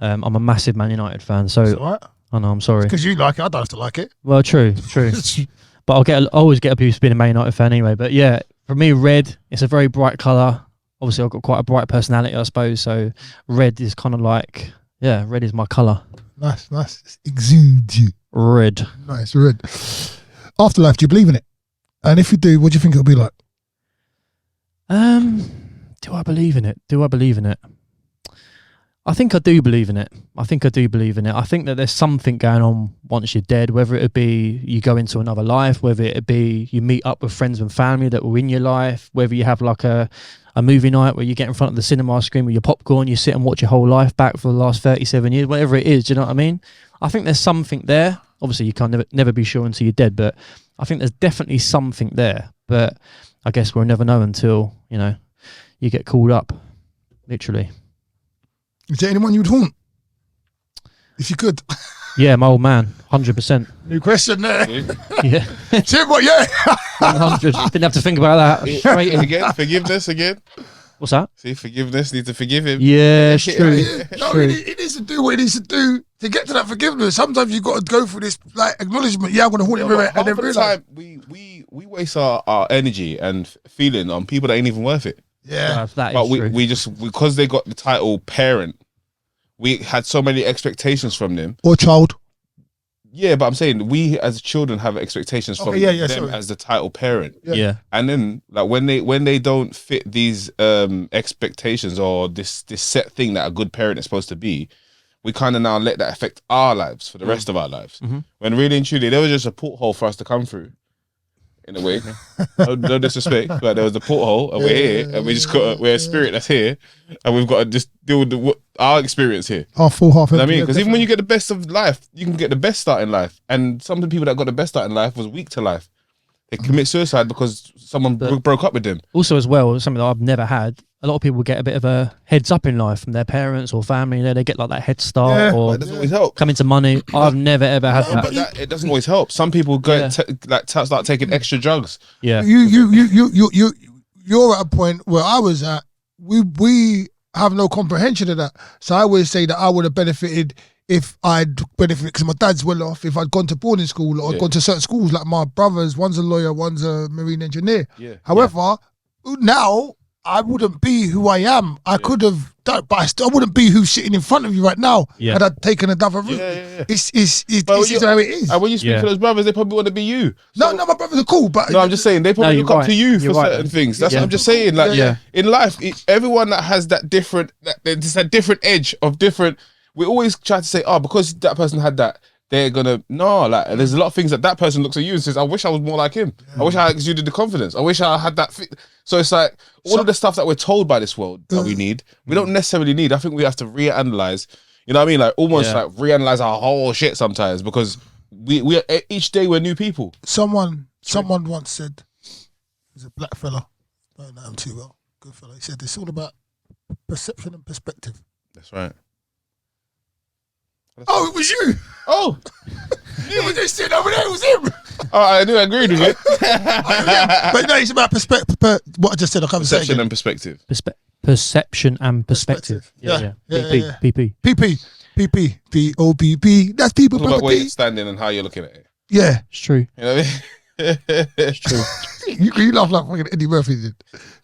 I'm a massive Man United fan. So right. I know, I'm sorry. Because you like it, I don't have to like it. Well, true. But I always get abused being a Man United fan anyway. But yeah, for me, red, it's a very bright colour. Obviously, I've got quite a bright personality, I suppose. So red is kind of like, red is my colour. Nice. It exudes you. Red. Nice, red. Afterlife, do you believe in it? And if you do, what do you think it'll be like? Do I believe in it? I think I do believe in it. I think that there's something going on once you're dead, whether it be you go into another life, whether it be you meet up with friends and family that were in your life, whether you have like a movie night where you get in front of the cinema screen with your popcorn, you sit and watch your whole life back for the last 37 years, whatever it is, do you know what I mean? I think there's something there. Obviously, you can never be sure until you're dead, but I think there's definitely something there. But I guess we'll never know until, you get called up, literally. Is there anyone you'd haunt? If you could. Yeah, my old man, 100%. New question there. Yeah, See what? Yeah. 100. Didn't have to think about that. Straight in. Again, forgiveness again. What's that? See, forgiveness. Need to forgive him. Yeah, it's true. No, True. it needs to do what it needs to do to get to that forgiveness. Sometimes you got to go through this like acknowledgement. Yeah, I'm gonna hold it, Half and then the realize. time we waste our energy and feeling on people that ain't even worth it. Yeah. That But is we, true. we just because they got the title parent, we had so many expectations from them. Or child. Yeah, but I'm saying we as children have expectations from Okay, yeah, them sorry. as the title parent. Yeah. And then like when they don't fit these expectations or this set thing that a good parent is supposed to be, we kind of now let that affect our lives for the rest of our lives. Mhm. When really and truly there was just a porthole for us to come through. In a way, no disrespect, but there was a porthole, and we're here, and we just we're a spirit that's here, and we've got to just deal with our experience here. Half full, half You know empty. what I mean? Yeah, Because even when definitely. you get the best of life, you can get the best start in life. And some of the people that got the best start in life was weak to life. They commit suicide because someone broke up with them. Also, as well, something that I've never had. A lot of people get a bit of a heads up in life from their parents or family. You know, they get like that head start Yeah, or But it doesn't always help. come into money. I've never ever had that. But it doesn't always help. Some people go Yeah. start taking extra drugs. Yeah. You're at a point where I was at. We have no comprehension of that. So I always say that I would have benefited if I'd benefited because my dad's well off. If I'd gone to boarding school or Yeah. gone to certain schools, like my brothers, one's a lawyer, one's a marine engineer. Yeah. However, now I wouldn't be who I am. I could have done, but I wouldn't be who's sitting in front of you right now Yeah. had I taken another route. Yeah. It's But this is how it is. And when you speak Yeah. to those brothers, they probably want to be you. No, my brothers are cool, but No, I'm just saying they probably No, look you're up to right. you for You're right. certain things. That's Yeah. what I'm just saying. Like Yeah. in life, everyone that has that different, just a different edge of different. We always try to say, oh, because that person had that, they're gonna like. There's a lot of things that person looks at you and says, I wish I was more like him. I wish I exuded the confidence. I wish I had that. So it's like all of the stuff that we're told by this world that we need, we don't necessarily need. I think we have to reanalyze. You know what I mean? Like almost Yeah. like reanalyze our whole shit sometimes because we each day we're new people. someone once said, he's a black fella, don't know him too well, good fella. He said it's all about perception and perspective. That's right. Oh, it was you. Oh, It was just sitting over there. It was him. oh I knew I agreed with it. But no, it's about perspective. What I just said, I can't say it Perception again. and perspective. Perception and perspective. Yeah. Yeah. PP. PP, PP, POPP. That's people Talk about where you're property. standing and how you're looking at it. Yeah, It's true. You know what I mean? It's true. you laugh like fucking Eddie Murphy did.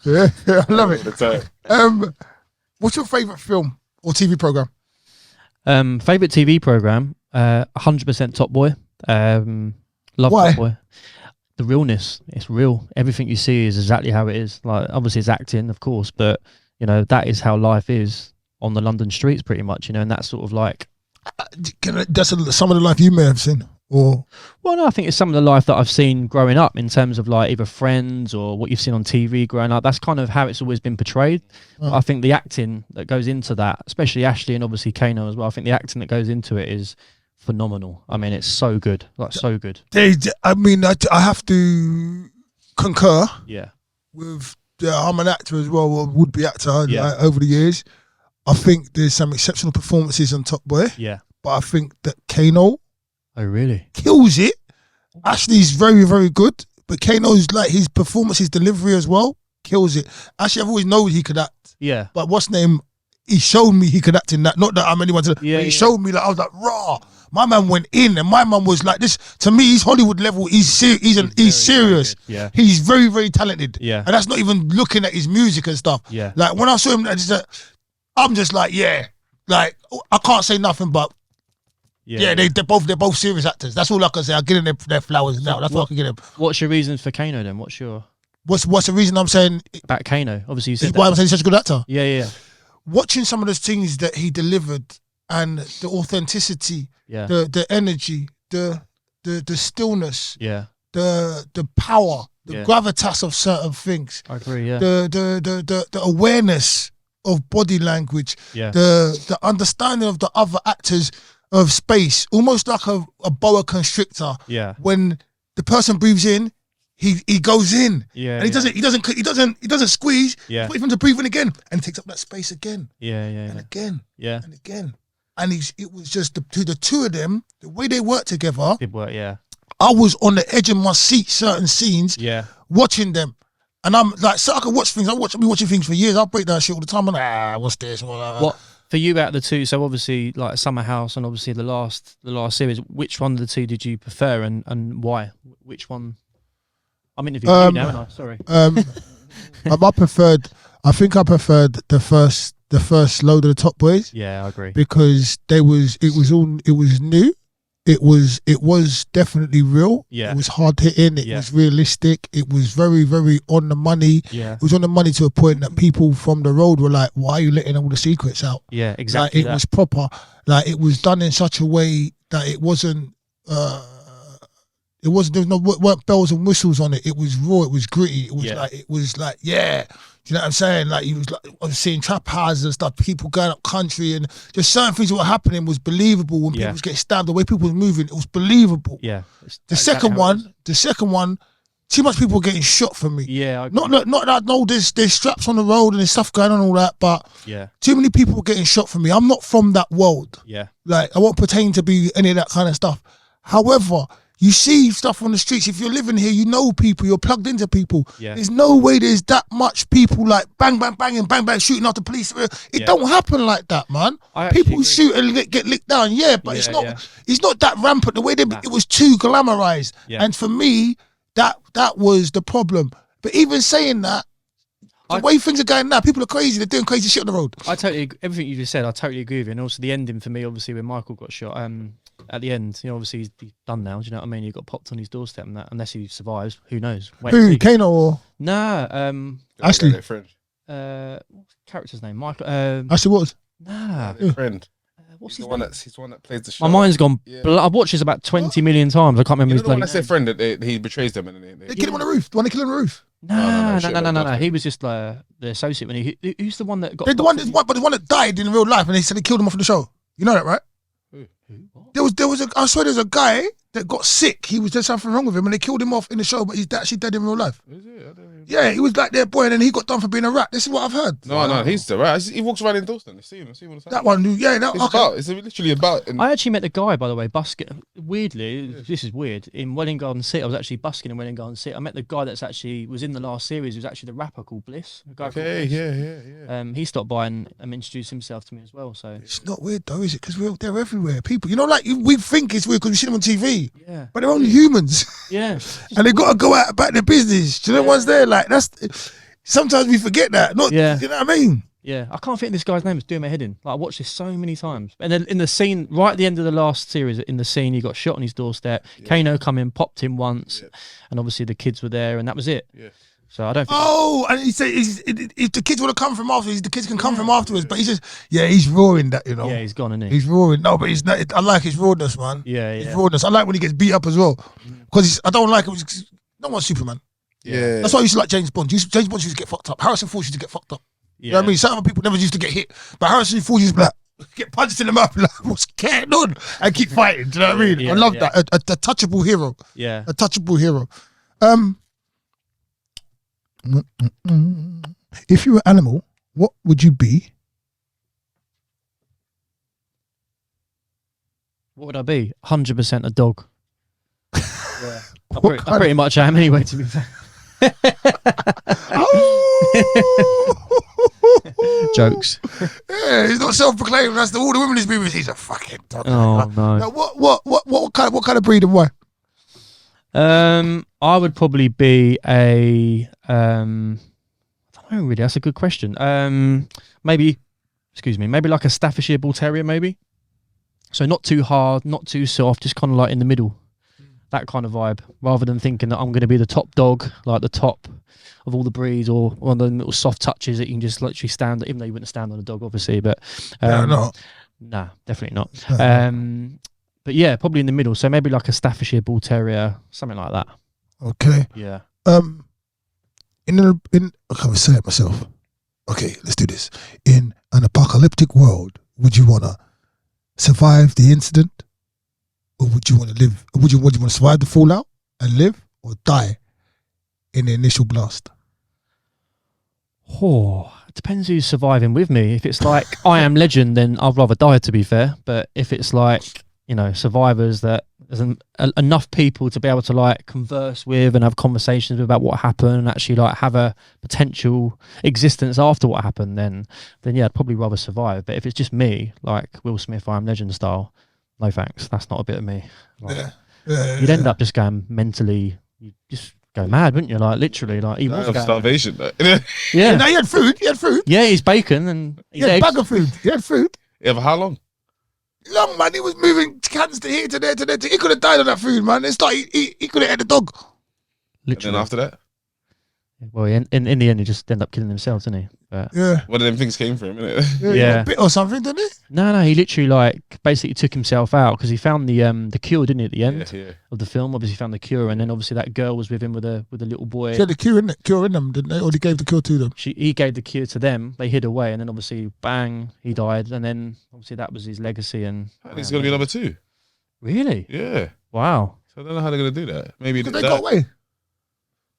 Yeah, I love All the it. time. What's your favourite film or TV program? Favorite TV program? 100% Top Boy. Love Why? Top Boy. The realness. It's real. Everything you see is exactly how it is. Like obviously it's acting, of course, but you know that is how life is on the London streets, pretty much. You know, and that's sort of like. That's some of the life you may have seen, or Well, no, I think it's some of the life that I've seen growing up in terms of like either friends or what you've seen on TV growing up. That's kind of how it's always been portrayed. I think the acting that goes into that, especially Ashley and obviously Kano as well, I think the acting that goes into it is phenomenal. I mean, it's so good, like so good. I have to concur Yeah. with. I'm an actor as well, or would be actor Yeah. over the years. I think there's some exceptional performances on Top Boy, Yeah. but I think that Kano Oh, really? kills it. Ashley's very, very good, but Kano's like his performance, his delivery as well, kills it. Actually, I've always known he could act, Yeah. but what's name? He showed me he could act in that. Not that I'm anyone to, Yeah, but he yeah. showed me that I was like, raw. My man went in, and my man was like this. To me, he's Hollywood level. He's serious. Yeah. He's very, very talented. Yeah. And that's not even looking at his music and stuff. Yeah. Like when I saw him, I'm just like, yeah. Like I can't say nothing, but yeah, they're both serious actors. That's all I can say. I'll give them their flowers now. That's what I can give them. What's your reasons for Kano then? What's your What's the reason I'm saying about Kano? Obviously, you said why that. I'm saying he's such a good actor? Yeah. Watching some of the things that he delivered and the authenticity, Yeah. the energy, the stillness, Yeah. the power, the Yeah. gravitas of certain things, I agree. Yeah. the awareness of body language, Yeah. the understanding of the other actors of space, almost like a boa constrictor. Yeah. When the person breathes in, he goes in, Yeah. and he doesn't squeeze. Yeah. Wait for him to breathe in again, and he takes up that space again Yeah. and again Yeah. and again. and it was just to the two of them, the way they worked together. Did work, yeah. I was on the edge of my seat, certain scenes, watching them. And I'm like, so I can watch things. I've been watching things for years. I'll break down shit all the time. I'm like, what's this? What for you out of the two? So obviously, like Summer House and obviously the last series. Which one of the two did you prefer, and why? Which one? I'm interviewing you now, aren't I? Sorry. I think I preferred the first load of the Top Boys. Yeah, I agree. Because it was new. It was definitely real. Yeah. It was hard hitting. It was realistic. It was very, very on the money. Yeah. It was on the money to a point that people from the road were like, why are you letting all the secrets out? Yeah, exactly. Like, it was proper. Like, it was done in such a way that it wasn't, there weren't bells and whistles on it. It was raw. It was gritty. It was like, yeah. Do you know what I'm saying? Like, I was seeing trap houses and stuff, people going up country, and just certain things that were happening was believable. When people was getting stabbed, the way people was moving, it was believable. Yeah. The second one, too much people were getting shot for me. Yeah. Not that. No, there's straps on the road and there's stuff going on and all that, but too many people were getting shot for me. I'm not from that world. Yeah. Like, I won't pretend to be any of that kind of stuff. However, you see stuff on the streets. If you're living here, you know people. You're plugged into people. Yeah. There's no way there's that much people like bang, bang, bang, and bang, bang, shooting at the police. It don't happen like that, man. People shoot and get licked down. Yeah, but it's not. It's not that rampant. The way it was too glamorized. Yeah. And for me, that was the problem. But even saying that, the way things are going now, people are crazy. They're doing crazy shit on the road. Everything you just said, I totally agree with you. And also the ending for me, obviously, when Michael got shot. At the end, obviously he's done now. Do you know what I mean? He got popped on his doorstep and that. Unless he survives, who knows? Who? Kano or? Nah. Ashley. What's the character's name? Michael. Ashley what? Nah. Friend. What's he's his name? He's the one that plays the show. My mind's gone. I've watched this about 20 million times. I can't remember his the one name. that's their friend that he betrays them and they kill him on the roof. The one they kill him on the roof. No. He was just the associate. When who's the one that got? The one that died in real life, and they said they killed him off the show. You know that, right? Who? I swear there's a guy that got sick. There's something wrong with him, and they killed him off in the show, but he's actually dead in real life. Is it? I don't even... Yeah, he was like their boy, and then he got done for being a rat. This is what I've heard. No, he's the rat. He walks around in Dalston. I see him all the time. That one, It's literally about. I actually met the guy, by the way, Busker. Weirdly, this is weird. In Welling Garden City, I was actually busking in Welling Garden City. I met the guy that's actually was in the last series. He was actually the rapper called Bliss. Yeah. He stopped by and introduced himself to me as well. So it's not weird though, is it? Because they're everywhere. People, like we think it's weird because we see them on TV. Yeah. But they're only humans. Yeah. And they got to go out about their business. Do you know what's there? Like sometimes we forget that. You know what I mean? Yeah, I can't think this guy's name is doing my head in. Like, I watched this so many times. And then in the scene, right at the end of the last series, in the scene, he got shot on his doorstep. Yeah. Kano come in, popped him once, and obviously the kids were there, and that was it. Yeah. So I don't think... and he said if the kids want to come from afterwards, the kids can come from afterwards. But he's just, he's roaring that, Yeah, he's gone, isn't he? He's roaring. No, but he's not. I like his rawness, man. Yeah. His rawness. I like when he gets beat up as well. Because I don't like it. No one's Superman. Yeah. That's why I used to like James Bond. James Bond used to get fucked up. Harrison Ford used to get fucked up. Yeah. You know what I mean? Some other people never used to get hit. But Harrison Ford used to be like, get punched in the mouth, like, what's going on? And keep fighting. Do you know what I mean? I love that. A touchable hero. Yeah. A touchable hero. If you were an animal, what would you be? What would I be? 100% a dog. Yeah. I pretty much am anyway, to be fair. Jokes. Yeah, he's not self-proclaimed. That's all the women he's been with. He's a fucking dog. Oh no. Now, what kind of breed and why? I would probably be a I don't know really. That's a good question. Maybe like a Staffordshire Bull Terrier, maybe. So not too hard, not too soft, just kind of like in the middle. That kind of vibe, rather than thinking that I'm going to be the top dog, like the top of all the breeds, or one of the little soft touches that you can just literally stand, even though you wouldn't stand on a dog, obviously. But no, nah, definitely not. But yeah, probably in the middle. So maybe like a Staffordshire Bull Terrier, something like that. Okay. Yeah. I can't say it myself. Okay, let's do this. In an apocalyptic world, would you want to survive the incident? Or would you want to live? Would you want to survive the fallout and live, or die in the initial blast? Oh, depends who's surviving with me. If it's like I Am Legend, then I'd rather die, to be fair. But if it's like, you know, survivors that there's enough people to be able to like converse with and have conversations about what happened and actually like have a potential existence after what happened, then yeah, I'd probably rather survive. But if it's just me, like Will Smith, I Am Legend style, no thanks. That's not a bit of me. Like, you'd end up just going mentally, you just go mad, wouldn't you? Like literally, like he was Of going, starvation. yeah, No, he had food. yeah, he's bacon and He had a eggs. bag of food. He had food. Yeah, but how long? Long, man. He was moving cans to here, to there, to there. He could have died on that food, man. It's like he could have had the dog. And Literally. then after that, Well, in the end, he just ended up killing himself, didn't he? But Yeah. one of them things came from him, innit? He Yeah. got a bit or something, didn't he? no, he literally like basically took himself out because he found the cure, didn't he? At the end Yeah. of the film, obviously found the cure, and then obviously that girl was with him with a little boy. He had the cure in them, didn't they? Or he gave the cure to them. He gave the cure to them. They hid away, and then obviously bang, he died, and then obviously that was his legacy. And It's gonna be number 2. really, Yeah. wow. So I don't know how they're gonna do that. Maybe Because they that- got away.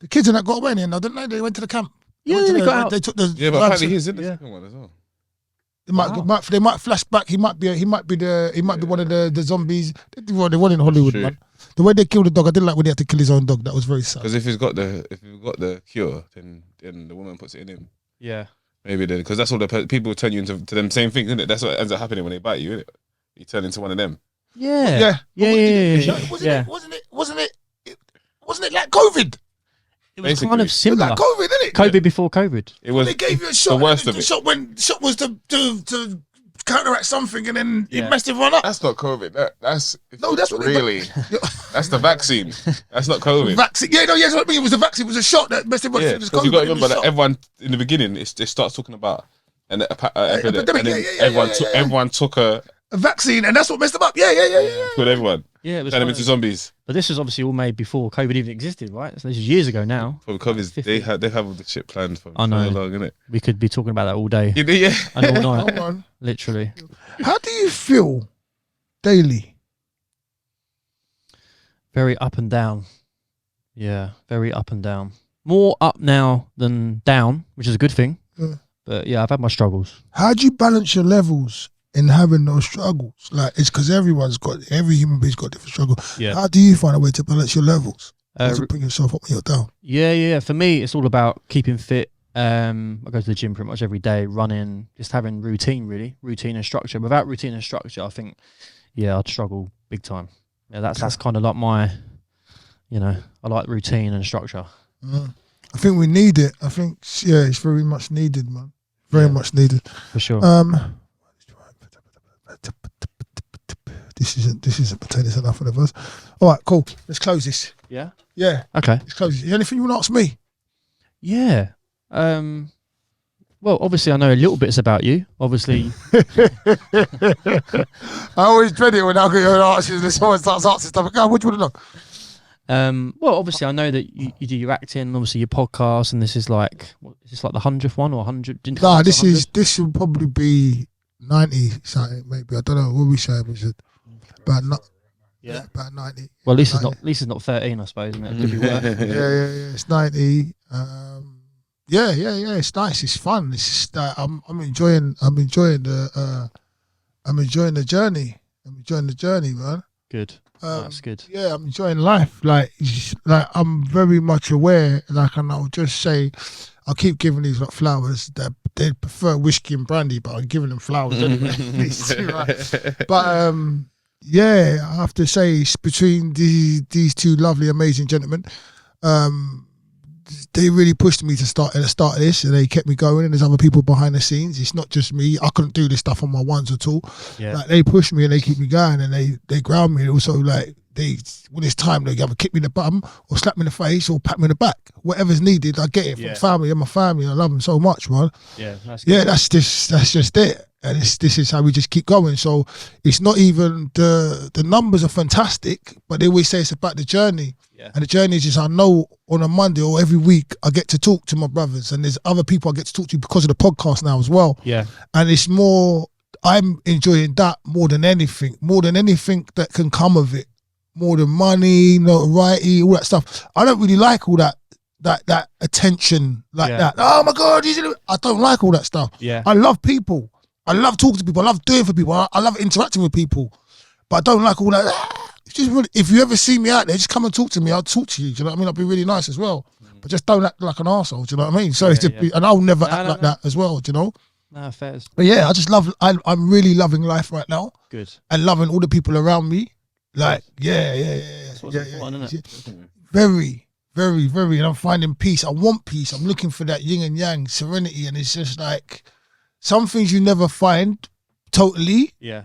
The kids and that got away in the end, though, didn't they? They went to the camp. Yeah, went to they the- got out. They took the. Yeah, but apparently he's in the Yeah. second one as well. They might flash back. He might be one of the zombies. They won in Hollywood, True. man. The way they killed the dog, I didn't like when he had to kill his own dog. That was very sad. Because if he's got the cure, then the woman puts it in him. Yeah, Maybe then, because that's all people turn you into to them same things, isn't it? That's what ends up happening when they bite you, isn't it? You turn into one of them. yeah, yeah. Wasn't it like COVID? It was Basically. kind of It was similar. like COVID, isn't it? COVID before COVID. It was They gave you a shot. the worst of the it. shot was to counteract something, and then Yeah. it messed everyone up. That's not COVID. That's That's what really. That's the vaccine. That's not COVID. Vaccine. Yeah, no, yeah, that's what I mean. It was a vaccine. It was a shot that messed everyone. Yeah, It was because you COVID, got to it was remember a that shot. everyone in the beginning it starts talking about an epidemic, epidemic, and then yeah, everyone took a vaccine, and that's what messed them up. Yeah. with everyone, Yeah, it was. turn them kind into of- zombies. But this was obviously all made before COVID even existed, right? So this is years ago now. For COVID, 50. they have all the shit planned for I know. so long, innit? We could be talking about that all day Yeah. and all night, Come on. literally. How do you feel daily? Very up and down. Yeah, very up and down. More up now than down, which is a good thing. Yeah. But yeah, I've had my struggles. How do you balance your levels in having those struggles? Like, it's because every human being's got different struggles. Yeah. How do you find a way to balance your levels? Uh, to bring yourself up when you're down? Yeah. For me, it's all about keeping fit. I go to the gym pretty much every day, running, just having routine and structure. Without routine and structure, I think, yeah, I'd struggle big time. Yeah, that's kind of like my, I like routine and structure. I think we need it. I think, yeah, it's very much needed, man. Very much needed. For sure. This isn't potatoes enough for the verse. All right, cool. Let's close this. Yeah. Yeah, Okay. let's close this. Is there anything you want to ask me? Yeah. Well, obviously, I know a little bits about you. Obviously, I always dread it when I go to answers and someone starts asking stuff. God, what do you want to know? well, obviously, I know that you do your acting, obviously your podcast, and this is like, is this like the 100th one or 100? Nah, this will probably be 90 something, maybe. I don't know what we say. Was it about about 90? Well, at least it's not 13, I suppose, isn't it? It could be worse. Yeah. It's 90. Yeah. It's nice. It's fun. It's just, I'm enjoying the journey. I'm enjoying the journey, man. Good. That's good. Yeah, I'm enjoying life. Like I'm very much aware. Like, and I'll just say, I'll keep giving these like flowers. That they prefer whiskey and brandy, but I'm giving them flowers anyway. These two, right? But yeah, I have to say, it's between these two lovely, amazing gentlemen. They really pushed me to start at the start of this, and they kept me going. And there's other people behind the scenes. It's not just me. I couldn't do this stuff on my ones at all. Yeah. Like, they push me and they keep me going, and they ground me. Also, like, when it's time, they either kick me in the bum or slap me in the face or pat me in the back. Whatever's needed, I get it from family. I'm my family. I love them so much, man. Yeah. That's good. Yeah, that's just it. And this is how we just keep going. So it's not even the numbers are fantastic, but they always say it's about the journey. Yeah. And the journey is just, I know on a Monday or every week I get to talk to my brothers, and there's other people I get to talk to because of the podcast now as well. Yeah. And it's more, I'm enjoying that more than anything that can come of it, more than money, notoriety, all that stuff. I don't really like all that that attention like Yeah. that. Oh my God, I don't like all that stuff. Yeah. I love people. I love talking to people. I love doing for people. I love interacting with people. But I don't like all that. It's just really, if you ever see me out there, just come and talk to me. I'll talk to you. Do you know what I mean? I'll be really nice as well. But just don't act like an arsehole. Do you know what I mean? So it's just and I'll never act like that as well. Do you know? No, fair. But yeah, I just love. I'm really loving life right now. Good. And loving all the people around me. Like, That's what's important, isn't it? Very, very, very. And I'm finding peace. I want peace. I'm looking for that yin and yang, serenity. And it's just like some things you never find totally. Yeah.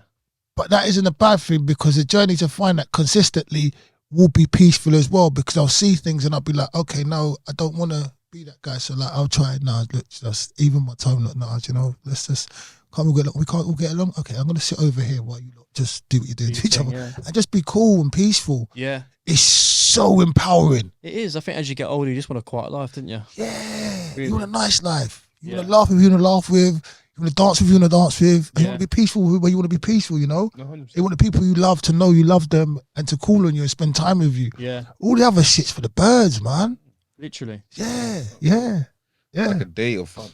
But that isn't a bad thing because the journey to find that consistently will be peaceful as well because I'll see things and I'll be like, okay, no, I don't want to be that guy. So like, I'll try it now. Look, just even my tone, look, no, you know, let's just, we can't all get along? Okay, I'm going to sit over here while you lot just do what you do to each other. Yeah. And just be cool and peaceful. Yeah. It's so empowering. It is. I think as you get older, you just want a quiet life, didn't you? Yeah. Really? You want a nice life. You want to laugh with who you want to laugh with. You want to dance with who you want to dance with. And you want to be peaceful where you want to be peaceful, you know? 100%. You want the people you love to know you love them and to call on you and spend time with you. Yeah. All the other shit's for the birds, man. Literally. Yeah. Like a day of fun.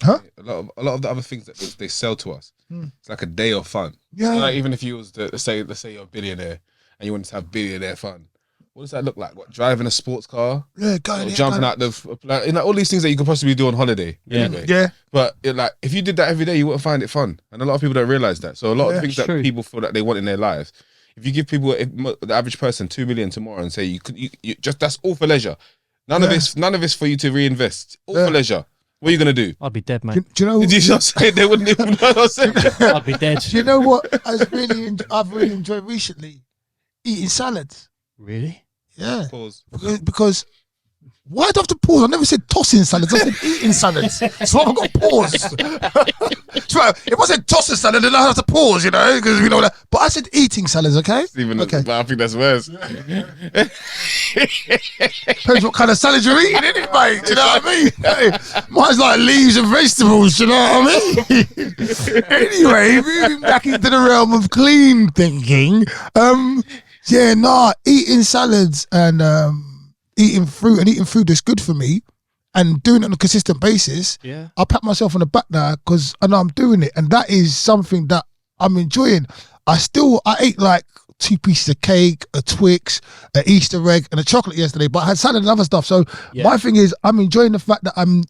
Huh? A lot of the other things that they sell to us, it's like a day of fun. Yeah. Like even if you was to let's say you're a billionaire and you wanted to have billionaire fun, what does that look like? What, driving a sports car? Yeah, going Jumping out all these things that you could possibly do on holiday. Yeah. Anyway. Yeah. But like if you did that every day, you wouldn't find it fun, and a lot of people don't realize that. So a lot of things that true. people feel that they want in their lives, if you give people the average person 2 million tomorrow and say you just that's all for leisure, none of it's for you to reinvest, all for leisure. What are you gonna do? I'd be dead, mate. Do you know? Did you just say they wouldn't even know what I'm saying? I'd be dead. Do you know what I've really enjoyed recently? Eating salads. Really? Yeah. Pause. Because why do I have to pause? I never said tossing salads. I said eating salads. So I've got to pause. So if I said tossing salad, then I have to pause, you know, because we know that. But I said eating salads, okay? Okay. I think that's worse. Depends what kind of salad you're eating, innit, mate? Do you know what I mean? Hey, mine's like leaves and vegetables, do you know what I mean? Anyway, moving back into the realm of clean thinking, eating salads and eating food that's good for me and doing it on a consistent basis, I pat myself on the back now because I know I'm doing it, and that is something that I'm enjoying. I ate like 2 pieces of cake, a Twix, an Easter egg, and a chocolate yesterday, but I had salad and other stuff. So my thing is, I'm enjoying the fact that I'm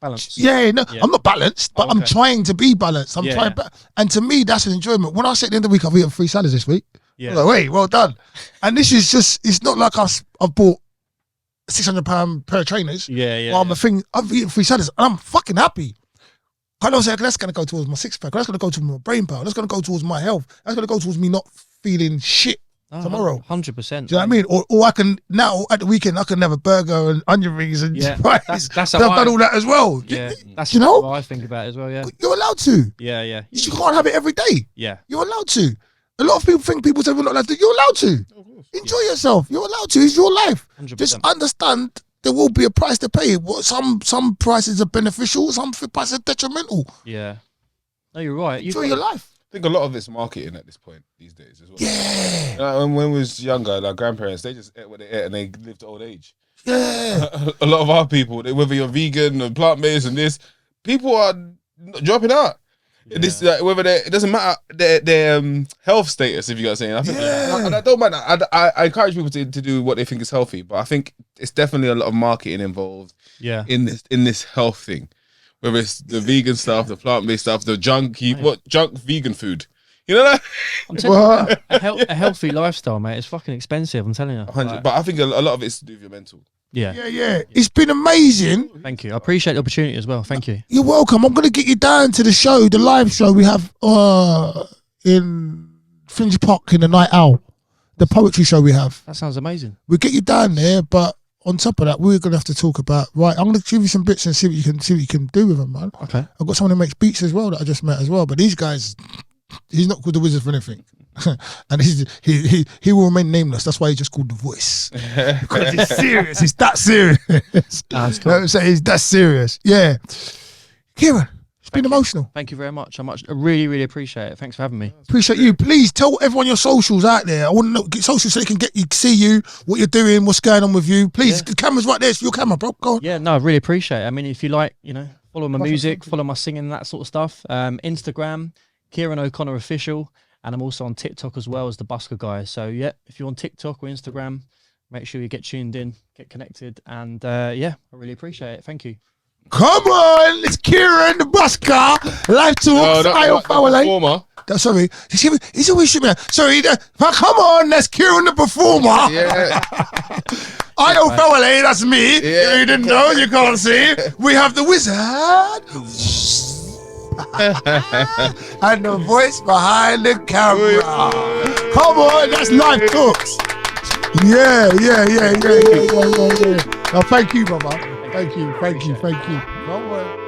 balanced. I'm not balanced, but I'm trying to be balanced. I'm trying, and to me, that's an enjoyment. When I say at the end of the week, I've eaten 3 salads this week. Yeah. I'm like, wait, well done. And this is just, it's not like I've bought £600 pair of trainers. I've eaten 3 salads and I'm fucking happy. I know, that's going to go towards my 6-pack. That's going to go towards my brain power. That's going to go towards my health. That's going to go towards me not feeling shit tomorrow. 100%. Do you know what I mean? Or I can, now at the weekend, I can have a burger and onion rings and fries. That's I've done all that as well. Yeah, that's you know? what I think about it as well, yeah. You're allowed to. Yeah. You can't have it every day. Yeah. You're allowed to. A lot of people say we're not allowed to. You're allowed to. Enjoy yourself. You're allowed to. It's your life. 100%. Just understand there will be a price to pay. Some prices are beneficial, some prices are detrimental. Yeah. No, you're right. Enjoy your life. I think a lot of it's marketing at this point these days as well. Yeah. When we was younger, like grandparents, they just ate what they ate and they lived to old age. Yeah. A lot of our people, whether you're vegan or plant-based and this, people are dropping out. Yeah. This it doesn't matter their health status, if you got saying. I think, and I don't mind. I encourage people to do what they think is healthy, but I think it's definitely a lot of marketing involved. Yeah. In this health thing, whether it's the vegan stuff, the plant-based stuff, the junk vegan food. You know that? I'm telling you, a healthy lifestyle, mate. It's fucking expensive. I'm telling you. 100. But I think a lot of it's to do with your mental. Yeah. It's been amazing. Thank you. I appreciate the opportunity as well. Thank you. You're welcome. I'm going to get you down to the live show we have in Finsbury Park in the Night Owl, the poetry show we have. That sounds amazing. We'll get you down there, but on top of that, we're going to have to talk about, I'm going to give you some bits and see what you can do with them, man. Okay. I've got someone who makes beats as well that I just met as well, but these guys, he's not called the Wizard for anything. And he will remain nameless. That's why he's just called the Voice. Because he's serious. He's that serious. That's cool. You know what I'm saying? He's that serious. Yeah. Ciaran, It's been emotional. Thank you very much. I really appreciate it. Thanks for having me. Appreciate you. Please tell everyone your socials out there. I want to know, get socials so they can see you, what you're doing, what's going on with you. Please, the camera's right there. It's your camera, bro. Go on. Yeah, no, I really appreciate it. I mean, if you like, follow my music, follow my singing, that sort of stuff. Instagram, Ciaran O'Connor Official, and I'm also on TikTok as well as the Busker guy. So yeah, if you're on TikTok or Instagram, make sure you get tuned in, get connected, and I really appreciate it. Thank you. Come on, it's Ciaran the Busker. Live talks. Fawole. Sorry, he's always shooting me. Sorry, come on, that's Ciaran the performer. Yeah. Fawole, that's me. If you didn't know, you can't see. We have the wizard. And the voice behind the camera. Come on, that's live talks. Yeah. Oh, thank you, brother. Thank you. Come on.